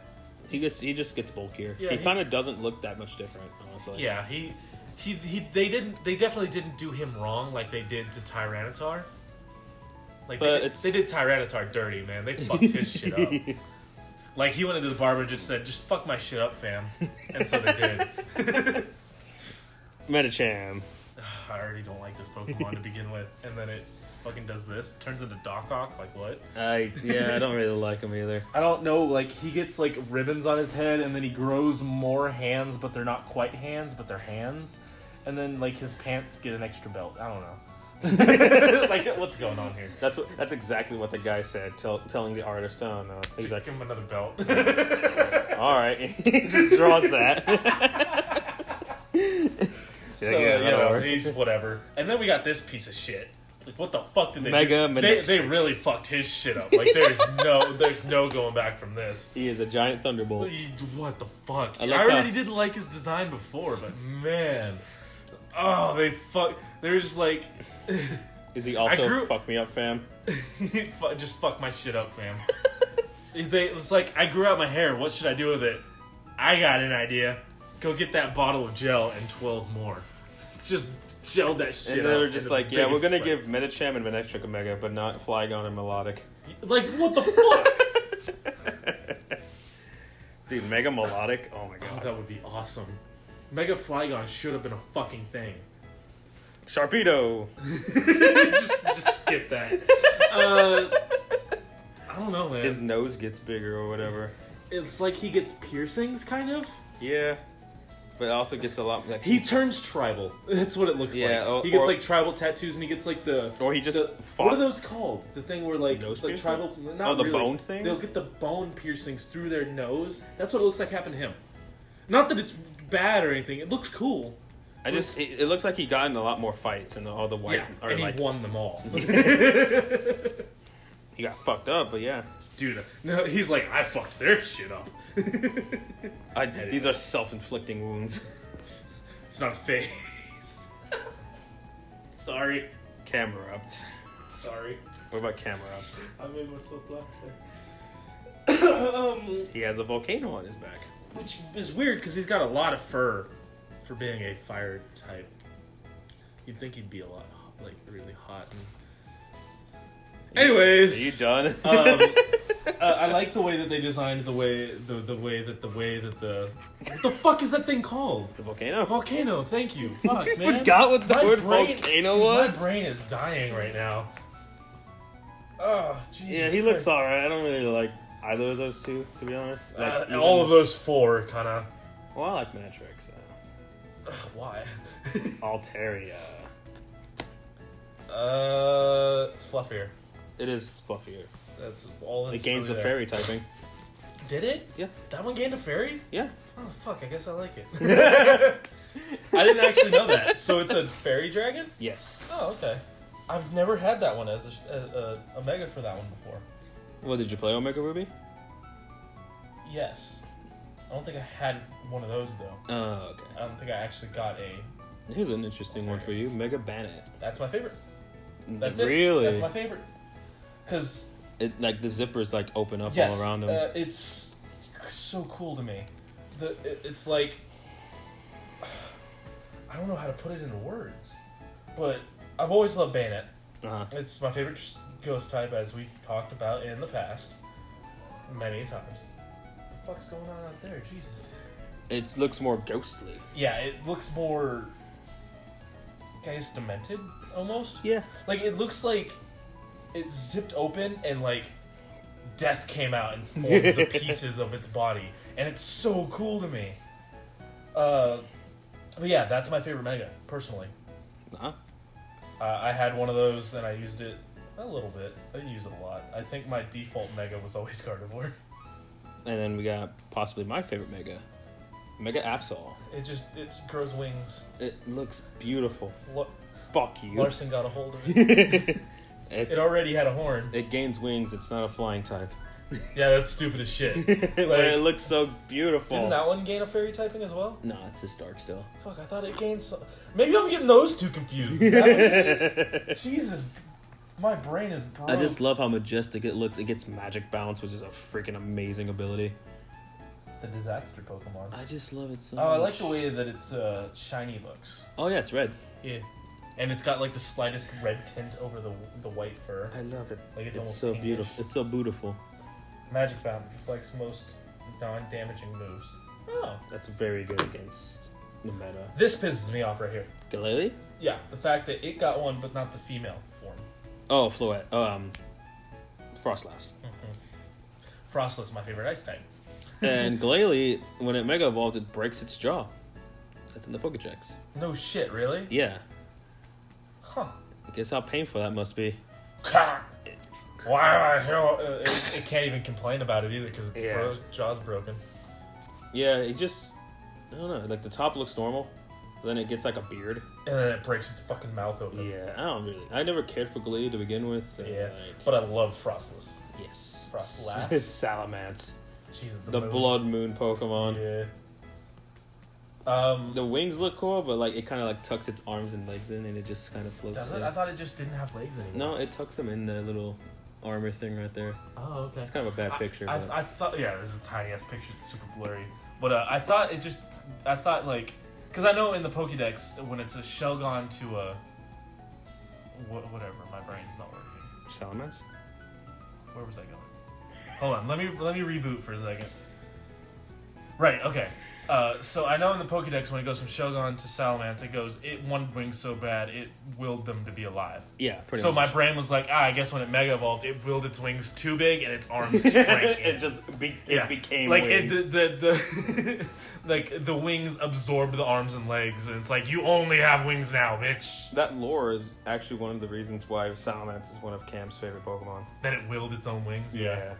He just gets bulkier. Yeah, he kind of doesn't look that much different, honestly. Yeah, they definitely didn't do him wrong like they did to Tyranitar. Like they did Tyranitar dirty, man. They fucked his shit up. Like he went into the barber and just said, "Just fuck my shit up, fam," and so they did. Medicham. I already don't like this Pokemon to begin with, and then it fucking does this, turns into Doc Ock. Like what? I don't really like him either. I don't know. Like he gets like ribbons on his head, and then he grows more hands, but they're not quite hands, but they're hands. And then like his pants get an extra belt. I don't know. Like what's going on here? That's exactly what the guy said, telling the artist. Oh no, he's like, give him another belt. All right. He just draws that. He's whatever. And then we got this piece of shit. Like, what the fuck did they Mega do? They really fucked his shit up. Like, there's no going back from this. He is a giant thunderbolt. What the fuck? I like already didn't like his design before, but man, they're just like. Is he also fuck me up, fam? Just fuck my shit up, fam. It's like, I grew out my hair. What should I do with it? I got an idea. Go get that bottle of gel and 12 more. Just gel that shit. And they're just like, yeah, we're gonna give Medicham and Manectric a Mega, but not Flygon and Melodic. Like, what the fuck? Dude, Mega Melodic? Oh my god. Oh, that would be awesome. Mega Flygon should have been a fucking thing. Sharpedo! just skip that. I don't know, man. His nose gets bigger or whatever. It's like he gets piercings, kind of. Yeah. But it also gets a lot... Like, he turns tribal. That's what it looks like. He gets like tribal tattoos and he gets like the... Or he just... what are those called? The thing where like... Nose like piercing? tribal... Not the really. bone thing? They'll get the bone piercings through their nose. That's what it looks like happened to him. Not that it's bad or anything. It looks cool. It looks like he got in a lot more fights and all the white... Yeah, and he won them all. He got fucked up, but yeah. Dude, no, he's like, I fucked their shit up. These are self-inflicting wounds. It's not a phase. Sorry. Camera ups. Sorry. What about camera ups? I made myself laugh there. He has a volcano on his back. Which is weird because he's got a lot of fur for being a fire type. You'd think he'd be a lot, like, really hot. Anyways. Are you done? I like the way that they designed the way that what the fuck is that thing called? The volcano? Volcano, thank you. Fuck, man. Forgot what the word volcano was? My brain is dying right now. Oh, Jesus. Yeah, he looks alright. I don't really like either of those two, to be honest. Like, all of those four, kind of. Well, I like Manectric, so. Why? Altaria. It's fluffier. It is fluffier. That's all. It gains the fairy typing. Did it? Yeah. That one gained a fairy? Yeah. Oh, fuck, I guess I like it. I didn't actually know that. So it's a fairy dragon? Yes. Oh, okay. I've never had that one as a Mega for that one before. Well, did you play Omega Ruby? Yes. I don't think I had one of those, though. Oh, okay. I don't think I actually got a... Here's an interesting one for you. Mega Bannet. That's my favorite. That's really? That's my favorite. Because... It, like, the zippers, like, open up all around them. It's so cool to me. It's like... I don't know how to put it into words. But I've always loved Bayonet. Uh-huh. It's my favorite ghost type, as we've talked about in the past. Many times. What the fuck's going on out there? Jesus. It looks more ghostly. Yeah, it looks more... I guess demented, almost? Yeah. Like, it looks like it zipped open and, like, death came out and formed the pieces of its body. And it's so cool to me. But yeah, that's my favorite Mega, personally. Uh-huh. I had one of those and I used it a little bit. I didn't use it a lot. I think my default Mega was always Gardevoir. And then we got possibly my favorite Mega. Mega Absol. It grows wings. It looks beautiful. Fuck you. Larson got a hold of it. It already had a horn. It gains wings. It's not a flying type. Yeah, that's stupid as shit. But it looks so beautiful. Didn't that one gain a fairy typing as well? No, it's just dark still. Fuck, I thought it gained some... Maybe I'm getting those two confused. Is that what it is? Jesus, my brain is broke. I just love how majestic it looks. It gets magic bounce, which is a freaking amazing ability. The disaster Pokemon. I just love it so much. Oh, I like the way that it's shiny looks. Oh yeah, it's red. Yeah. And it's got like the slightest red tint over the white fur. I love it. Like it's almost so pinkish. beautiful. It's so beautiful. Magic Bound reflects most non-damaging moves. Oh. That's very good against the meta. This pisses me off right here. Galele? Yeah, the fact that it got one but not the female form. Oh, Floette. Frostlass. Mm-hmm. Frostlass, my favorite ice type. And Galele, when it Mega Evolves, it breaks its jaw. That's in the Pokedex. No shit, really? Yeah. Huh. Guess how painful that must be. Why? It can't even complain about it either because its jaw's broken. Yeah, it just, I don't know, like the top looks normal, but then it gets like a beard. And then it breaks its fucking mouth open. Yeah, I never cared for Glee to begin with. So Yeah, like, but I love Frostless. yes. Frostlass? Salamence. She's The moon. blood moon Pokemon. Yeah. The wings look cool, but like it kind of like tucks its arms and legs in, and it just kind of floats. Does it? I thought it just didn't have legs anymore. No, it tucks them in the little armor thing right there. Oh, okay. It's kind of a bad picture. I thought, yeah, this is a tiny ass picture. It's super blurry. But I thought like, because I know in the Pokédex when it's a Shelgon to a whatever, my brain's not working. Salamence? Where was I going? Hold on, let me reboot for a second. Right, okay. So I know in the Pokédex when it goes from Shelgon to Salamence, it wanted wings so bad it willed them to be alive. Yeah, pretty so much. my brain was like, I guess when it Mega Evolved, it willed its wings too big and its arms shrank. It became like wings. the like the wings absorbed the arms and legs, and it's like you only have wings now, bitch. That lore is actually one of the reasons why Salamence is one of Cam's favorite Pokemon. That it willed its own wings. Yeah.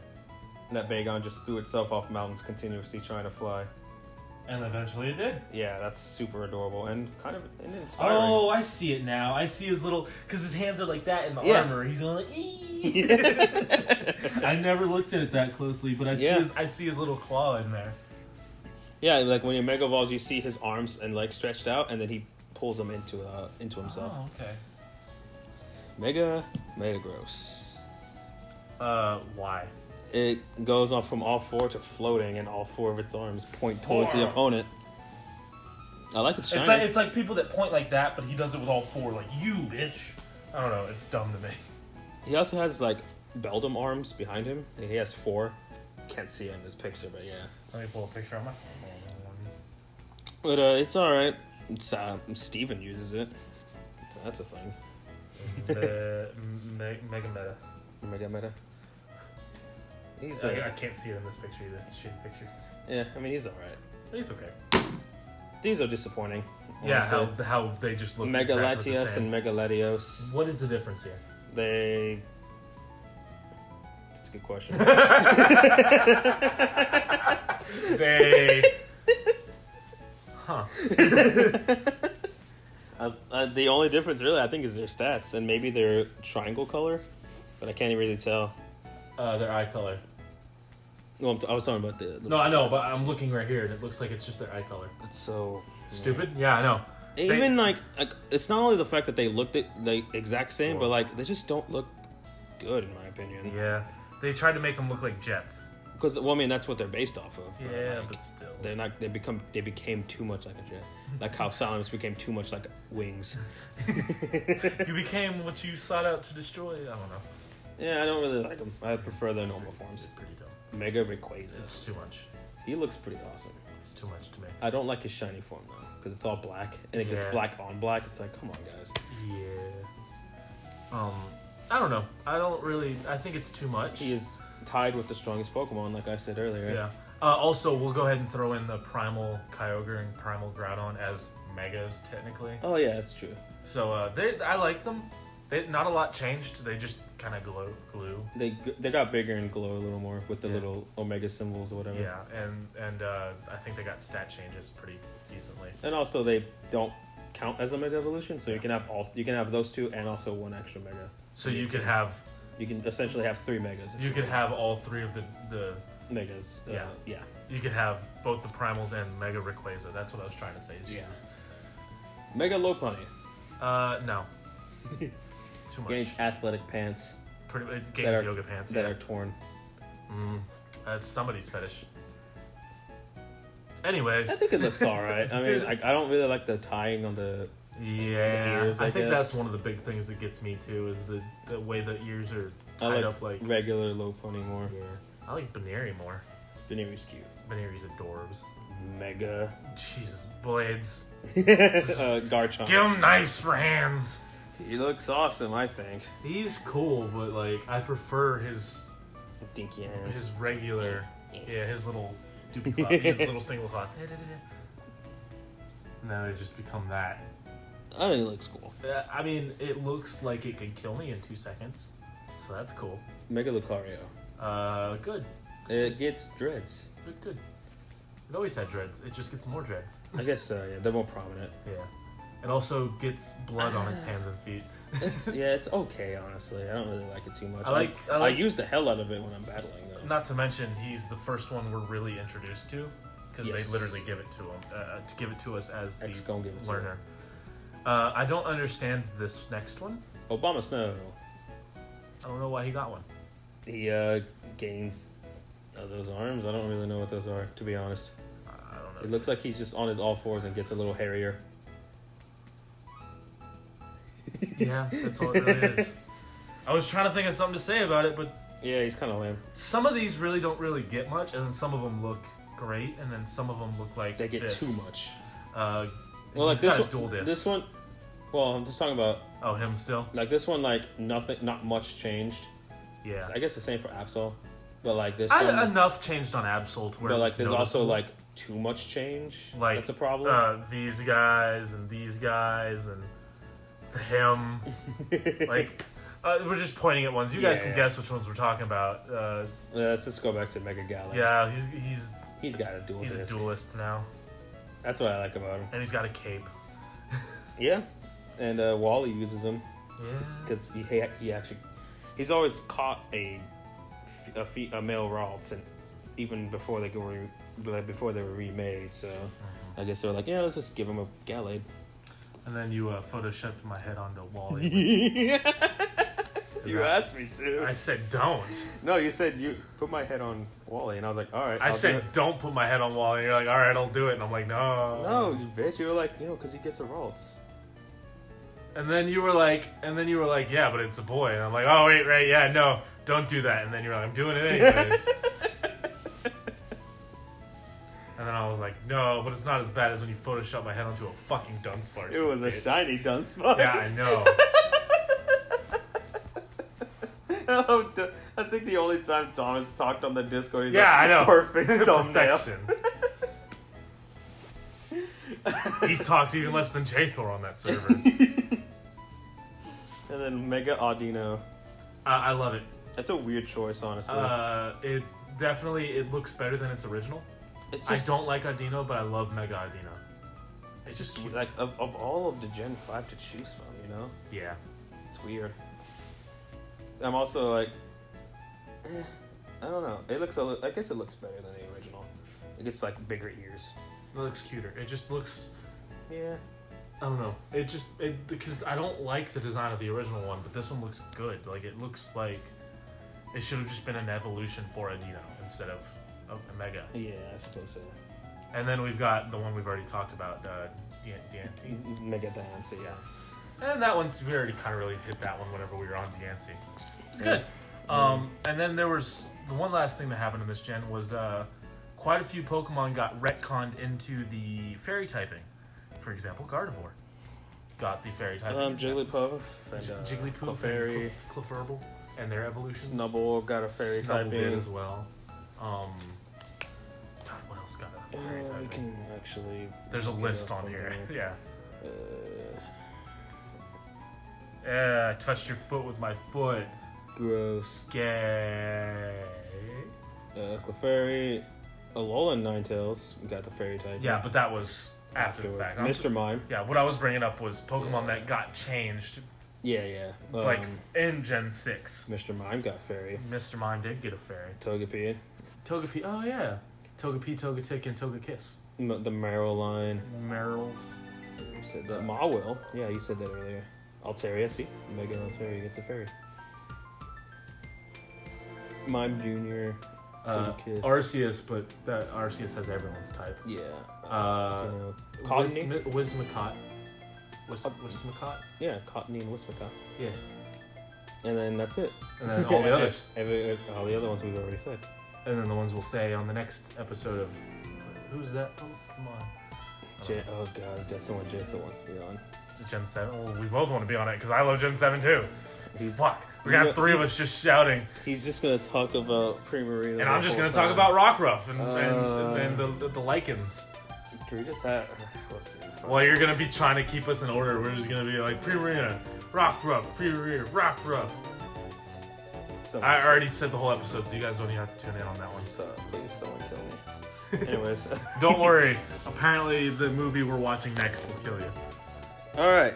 That Bagon just threw itself off mountains continuously trying to fly. And eventually it did. Yeah, that's super adorable and kind of inspiring. Oh, I see it now. I see his little, because his hands are like that in the armor. He's going like, ee. I never looked at it that closely, but I see his little claw in there. Yeah, like when he Mega Evolves, you see his arms and legs stretched out, and then he pulls them into himself. Oh, okay. Metagross. Why? It goes on from all four to floating, and all four of its arms point towards the opponent. I like its shiny. It's like people that point like that, but he does it with all four, like, you, bitch. I don't know, it's dumb to me. He also has, like, Beldum arms behind him. He has four. Can't see it in this picture, but yeah. Let me pull a picture on my phone. But it's alright. Steven uses it. So that's a thing. Mega Meta. Meta. He's I can't see it in this picture either. It's a shitty picture. Yeah, I mean, he's alright. He's okay. These are disappointing. Yeah, honestly. how they just look Megalatios exactly the same. and Megalatios. What is the difference here? That's a good question. Huh. The only difference, really, I think, is their stats and maybe their triangle color, but I can't really tell. Their eye color. Well, I was talking about the. No, I know, but I'm looking right here, and it looks like it's just their eye color. It's so Stupid? Yeah, I know. Even like it's not only the fact that they looked the exact same, but like they just don't look good in my opinion. Yeah, they tried to make them look like jets. Because I mean that's what they're based off of. Yeah, but still, they're not. They became too much like a jet. Like how Silence became too much like wings. You became what you sought out to destroy. I don't know. Yeah, I don't really like them. I prefer their normal forms. It's pretty dumb. Mega Rayquaza. It's too much. He looks pretty awesome. It's too much to me. I don't like his shiny form though, because it's all black and it gets black on black. It's like, come on, guys. Yeah. I don't know. I think it's too much. He is tied with the strongest Pokemon, like I said earlier. Yeah. Also, we'll go ahead and throw in the Primal Kyogre and Primal Groudon as Megas, technically. Oh yeah, that's true. So I like them. Not a lot changed. They just kind of glue. They got bigger and glow a little more with the little Omega symbols or whatever. Yeah, and I think they got stat changes pretty decently. And also they don't count as a Mega Evolution, so you can have those two and also one extra Mega. So you can essentially have 3 Megas. You could have all 3 of the Megas. Yeah. You could have both the Primals and Mega Rayquaza. That's what I was trying to say. Jesus. Mega Lopunny. No. Too much. Gains athletic pants. It gains yoga pants. That are torn. That's somebody's fetish. Anyways. I think it looks alright. I mean, I don't really like the tying on the ears, I think that's one of the big things that gets me too, is the way the ears are tied up like regular Lopunny more. Yeah. I like Baneri more. Baneri's cute. Baneri's adorbs. Mega. Jesus, Blades. Garchomp. Give him knives for hands. He looks awesome, I think. He's cool, but like I prefer his dinky hands. His regular, his little doopy claw, his little single class. Now they just become that. I think it looks cool. I mean, it looks like it could kill me in 2 seconds, so that's cool. Mega Lucario. Good. It gets dreads. Good. It always had dreads. It just gets more dreads. I guess so. Yeah, they're more prominent. Yeah. It also gets blood on its hands and feet. It's okay, honestly. I don't really like it too much. I use the hell out of it when I'm battling, though. Not to mention, he's the first one we're really introduced to, because they literally give it to him, to give it to us as the learner. I don't understand this next one. Obama Snow. I don't know why he got one. He gains those arms. I don't really know what those are, to be honest. I don't know. It looks like he's just on his all fours and gets a little hairier. Yeah, that's all it really is. I was trying to think of something to say about it, but yeah, he's kind of lame. Some of these really don't really get much, and then some of them look great, and then some of them look like they get this. too much. Well, like this one, dual disc. This one. Well, I'm just talking about. Oh, him still. Like this one, like nothing, not much changed. Yeah. So I guess the same for Absol, but like this. Enough changed on Absol to where. But like, there's also like too much change. Like that's a problem. These guys and him. Like. We're just pointing at ones. You guys can guess which ones we're talking about. Let's just go back to Mega Gala. Yeah, he's got a dual disc. He's a duelist now. That's what I like about him. And he's got a cape. Yeah, and Wally uses them. Yeah, because he's always caught a male Ralts, and even before they before they were remade. So I guess they were like, yeah, let's just give him a Gallade. And then you photoshopped my head onto Wally. You asked me to. I said don't. No, you said you put my head on Wally, and I was like, all right. I said don't put my head on Wally. And you're like, all right, I'll do it. And I'm like, no. No, you bitch. You were like, because he gets a Ralts. And then you were like, yeah, but it's a boy. And I'm like, oh wait, right, yeah, no, don't do that. And then you were like, I'm doing it anyways. And then I was like, no, but it's not as bad as when you Photoshop my head onto a fucking Dunsparce. It was a shiny Dunsparce. Yeah, I know. I think the only time Thomas talked on the Discord, he's I know. Perfect thumbnail. He's talked even less than J-Thor on that server. And then Mega Audino. I love it. That's a weird choice, honestly. It looks better than its original. I don't like Audino, but I love Mega Audino. It's just like of all of the Gen 5 to choose from, Yeah. It's weird. I'm also like, I don't know. I guess it looks better than the original. It gets like bigger ears. It looks cuter. It just looks. Yeah. I don't know. Because I don't like the design of the original one, but this one looks good. Like it looks like it should have just been an evolution for Audino instead of a Mega. Yeah, I suppose so. And then we've got the one we've already talked about, Diancie. Mega Diancie, yeah. And that one's, we already kind of really hit that one whenever we were on Diancie. It's good. And then there was the one last thing that happened in this gen was quite a few Pokemon got retconned into the fairy typing. For example, Gardevoir got the fairy typing. Jigglypuff and Jigglypuff, Clefairy, Clefairy, and their evolutions. Snubbull got a fairy typing as well. God, what else got a fairy typing? We can actually. There's a list on here. Yeah. I touched your foot with my foot. Gross. Gay. Clefairy, Alolan Ninetales got the fairy type. Yeah, but that was after the fact. Mr. Mime. Yeah, what I was bringing up was Pokemon that got changed. Yeah. Like in Gen 6. Mr. Mime got fairy. Mr. Mime did get a fairy. Togepi, oh yeah. Togepi, Togetic, and Togekiss. The Marill line. Marills. You said that. Mawile. Yeah, you said that earlier. Altaria, see? Mega Altaria gets a fairy. Mime Jr. Arceus, but that Arceus has everyone's type. Yeah. Cottony? Wismacott. Wismacott? Yeah, Cottony and Wismacott. Yeah. And then that's it. And then all the others. All the other ones we've already said. And then the ones we'll say on the next episode of... Who's that? Oh, come on. Oh god, that's someone J-Thor wants to be on. Gen 7? Well, we both want to be on it because I love Gen 7 too. Fuck. We're going to have three of us just shouting. He's just going to talk about Primarina. And I'm just going to talk about Rockruff and the lichens. Can we just have... Let's see. Well, you're going to be trying to keep us in order. We're just going to be like, Primarina, Rockruff, Primarina, Rockruff. I already said the whole episode, so you guys don't even have to tune in on that one. So, please, someone kill me. Anyways. Don't worry. Apparently, the movie we're watching next will kill you. All right.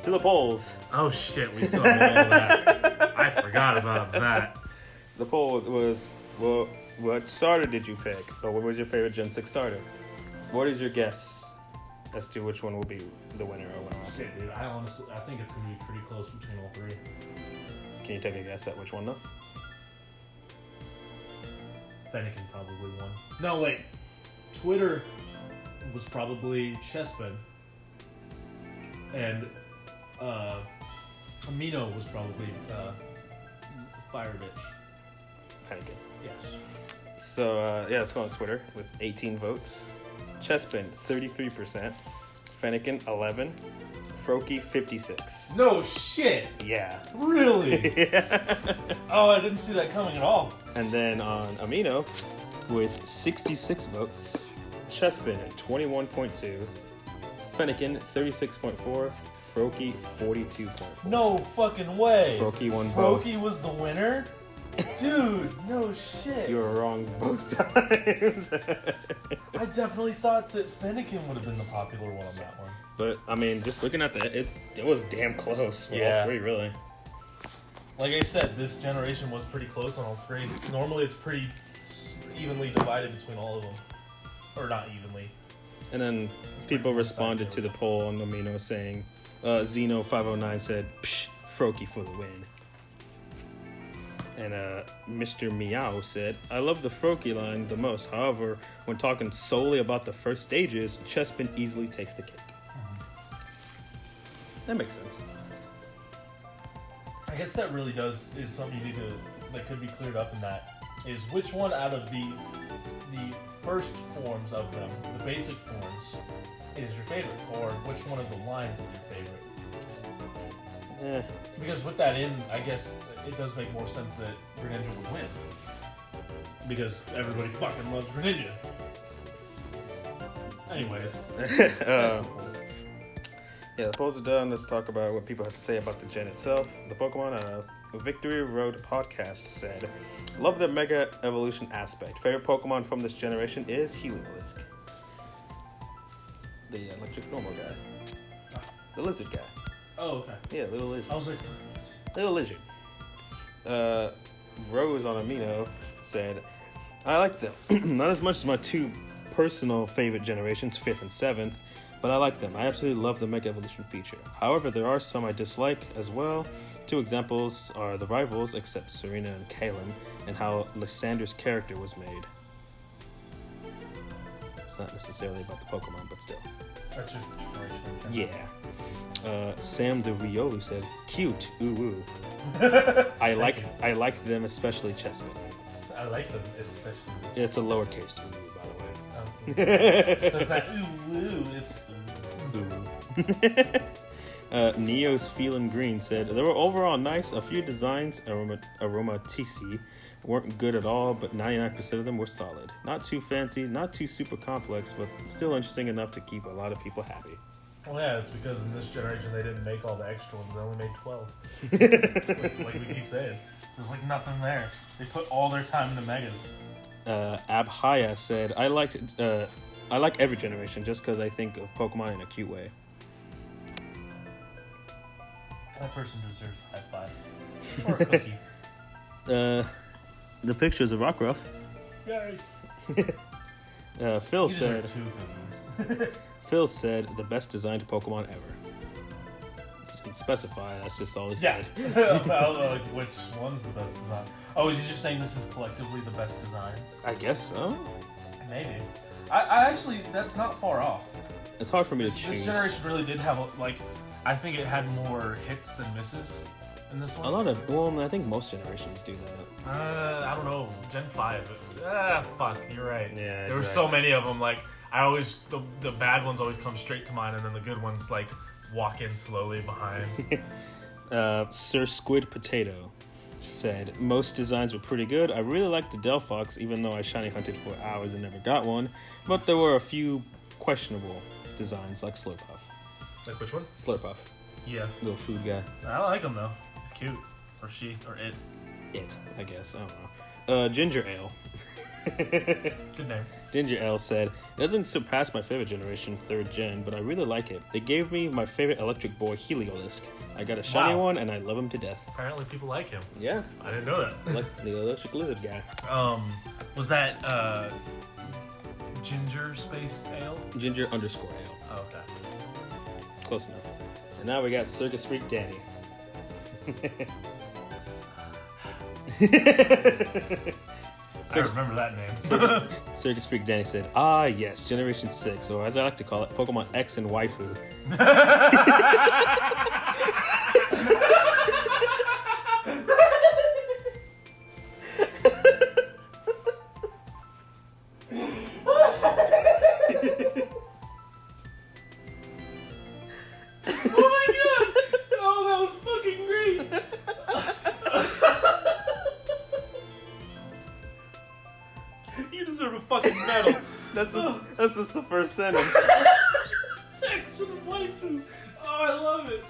To the polls. Oh shit, we still have all that. I forgot about that. The poll was, well, what starter did you pick? Or what was your favorite Gen 6 starter? What is your guess as to which one will be the winner or whatnot? Shit, dude, I think it's gonna be pretty close between all three. Can you take a guess at which one, though? Fennekin probably won. No, wait. Twitter was probably Chespin. And Amino was probably Fire Bitch. Fennekin. Yes. So, let's go on Twitter with 18 votes. Chespin, 33%. Fennekin, 11. Froakie, 56. No shit! Yeah. Really? Yeah. Oh, I didn't see that coming at all. And then on Amino, with 66 votes, Chespin at 21.2, Fennekin 36.4, Froakie 42.4. No fucking way. Froakie won both. Froakie was the winner? Dude, no shit. You were wrong both times. I definitely thought that Fennekin would have been the popular one on that one. But I mean, just looking at that, it was damn close for all three, really. Like I said, this generation was pretty close on all three. Normally, it's pretty evenly divided between all of them, or not evenly. And then people responded to the poll on Amino saying, Xeno509 said, "Psh, Froakie for the win." And Mr. Meow said, "I love the Froakie line the most. However, when talking solely about the first stages, Chespin easily takes the cake." That makes sense. I guess that really is something you need to, that could be cleared up in that, is which one out of the first forms of them, the basic forms, is your favorite, or which one of the lines is your favorite? Because with that in, I guess it does make more sense that Greninja would win. Because everybody fucking loves Greninja. Anyways. Yeah, the polls are done. Let's talk about what people have to say about the gen itself. The Pokemon Victory Road podcast said, "Love the Mega Evolution aspect. Favorite Pokemon from this generation is Heliolisk." The electric normal guy. The lizard guy. Oh, okay. Yeah, little lizard. I was like, Little lizard. Rose on Amino said, "I like them. Not as much as my two personal favorite generations, 5th and 7th, but I like them. I absolutely love the Mega Evolution feature. However, there are some I dislike as well. Two examples are the rivals, except Serena and Kalen, and how Lysander's character was made." It's not necessarily about the Pokemon, but still. that's just the generation. Yeah. Sam the Riolu said, "Cute, ooh ooh. I like them, especially Chespin." I like them, especially. It's a lowercase ooh ooh, by the way. So it's not ooh woo, it's ooh. Neo's Feelin' Green said, "They were overall nice. A few designs, Aromatisse, weren't good at all, but 99% of them were solid. Not too fancy, not too super complex, but still interesting enough to keep a lot of people happy." Well, yeah, it's because in this generation they didn't make all the extra ones. They only made 12. like we keep saying. There's like nothing there. They put all their time into megas. Abhaya said, I like every generation just because I think of Pokemon in a cute way." That person deserves a high five. Or a cookie. The pictures of Rockruff. Yay. Phil You said, deserve 2 cookies. Phil said, "The best designed Pokemon ever." He didn't specify, that's just all he Yeah. said. About like which one's the best design. Oh, is he just saying this is collectively the best designs? I guess so. Maybe. I actually, that's not far off. It's hard for me to This choose. generation really did have, I think it had more hits than misses in this one. I think most generations do that. I don't know. Gen 5. Fuck, you're right. Yeah, There were so many of them, the bad ones always come straight to mind, and then the good ones, walk in slowly behind. Sir Squid Potato said, "Most designs were pretty good. I really liked the Delphox, even though I shiny hunted for hours and never got one. But there were a few questionable designs, like Slurpuff." Like which one? Slurpuff. Yeah. Little food guy. I like him, though. He's cute. Or she. Or it. It, I guess. I don't know. Ginger Ale. Good name. Ginger Ale said, it doesn't surpass my favorite generation, 3rd gen, but I really like it. They gave me my favorite electric boy, Heliolisk. I got a shiny one, and I love him to death. Apparently people like him. Yeah. I didn't know that. Like the electric lizard guy. Was that, Ginger Space Ale? Ginger _ Ale. Oh, okay. Close enough. And now we got Circus Freak Danny. I remember that name. Circus Freak Danny said, ah, yes, Generation 6, or as I like to call it, Pokemon X and Waifu. Oh my god! Oh, that was fucking great! You deserve a fucking medal. That's just the first sentence. Excellent waifu. Oh, I love it.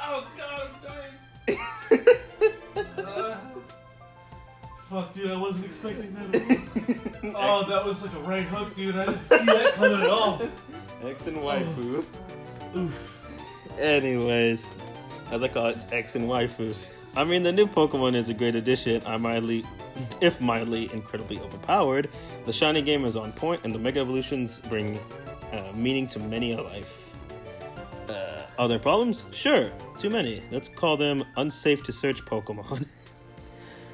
Oh god, I'm dying. Fuck, dude, I wasn't expecting that. Oh, that was like a right hook, dude. I didn't see that coming at all. X and Waifu. Oof. Anyways, as I call it, X and Waifu. I mean, the new Pokemon is a great addition. If mildly incredibly overpowered, the shiny game is on point, and the Mega Evolutions bring meaning to many a life. Are there problems? Sure, too many. Let's call them unsafe to search Pokemon.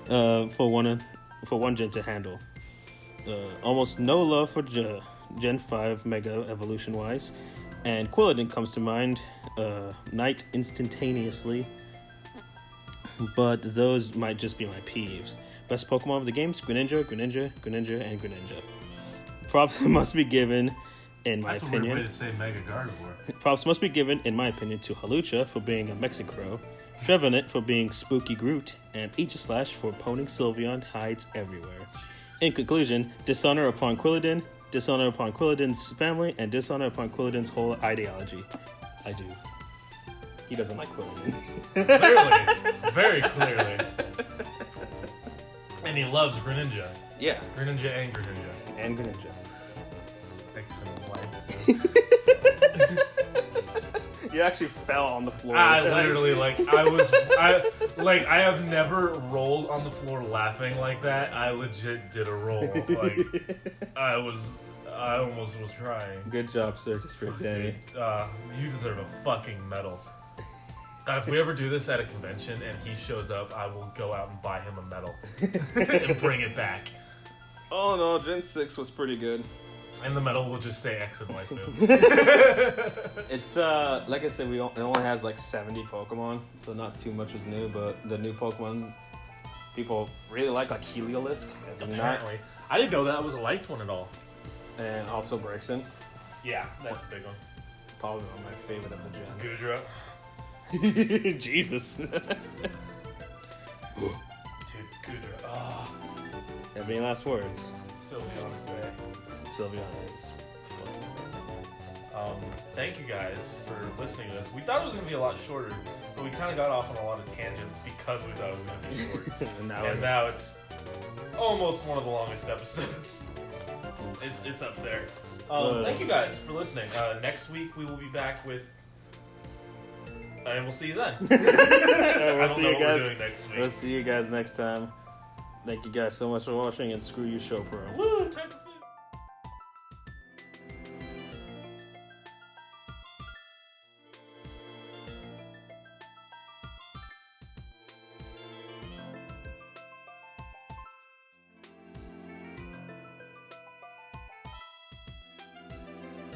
For one gen to handle. Almost no love for Gen 5 Mega Evolution wise, and Quilladin comes to mind. Night instantaneously. But those might just be my peeves. Best Pokemon of the games: Greninja, Greninja, Greninja, and Greninja. Props must be given, in my opinion. That's a weird way to say Mega Gardevoir. Props must be given, in my opinion, to Hawlucha for being a Mexicro, Trevenant for being Spooky Groot, and Aegislash for poning Sylveon hides everywhere. In conclusion, dishonor upon Quilladin, dishonor upon Quilladin's family, and dishonor upon Quilladin's whole ideology. I do. He doesn't like Quilladin. Clearly. Very clearly. And he loves Greninja. Yeah. Greninja and Greninja. And Greninja. Excellent life. You actually fell on the floor. I literally, I have never rolled on the floor laughing like that. I legit did a roll. I almost was crying. Good job, Circus Freak Danny. You deserve a fucking medal. If we ever do this at a convention and he shows up, I will go out and buy him a medal and bring it back. Oh no, Gen 6 was pretty good. And the medal will just say X and Waifu. It's like I said, it only has like 70 Pokemon, so not too much is new. But the new Pokemon people really like Heliolisk. Apparently, I didn't know that was a liked one at all. And also Braixen. Yeah, that's a big one. Probably my favorite of the gen. Gudra. Jesus. Dude, Gudra. Oh. Have any last words? Sylveon's Bay. Sylveon is fucking thank you guys for listening to this. We thought it was going to be a lot shorter, but we kind of got off on a lot of tangents because we thought it was going to be short. and now it's almost one of the longest episodes. It's up there. Thank you guys for listening. Next week we will be back with... And we'll see you then. We'll see you guys next time. Thank you guys so much for watching, and screw you, Show Pro. Woo! Time for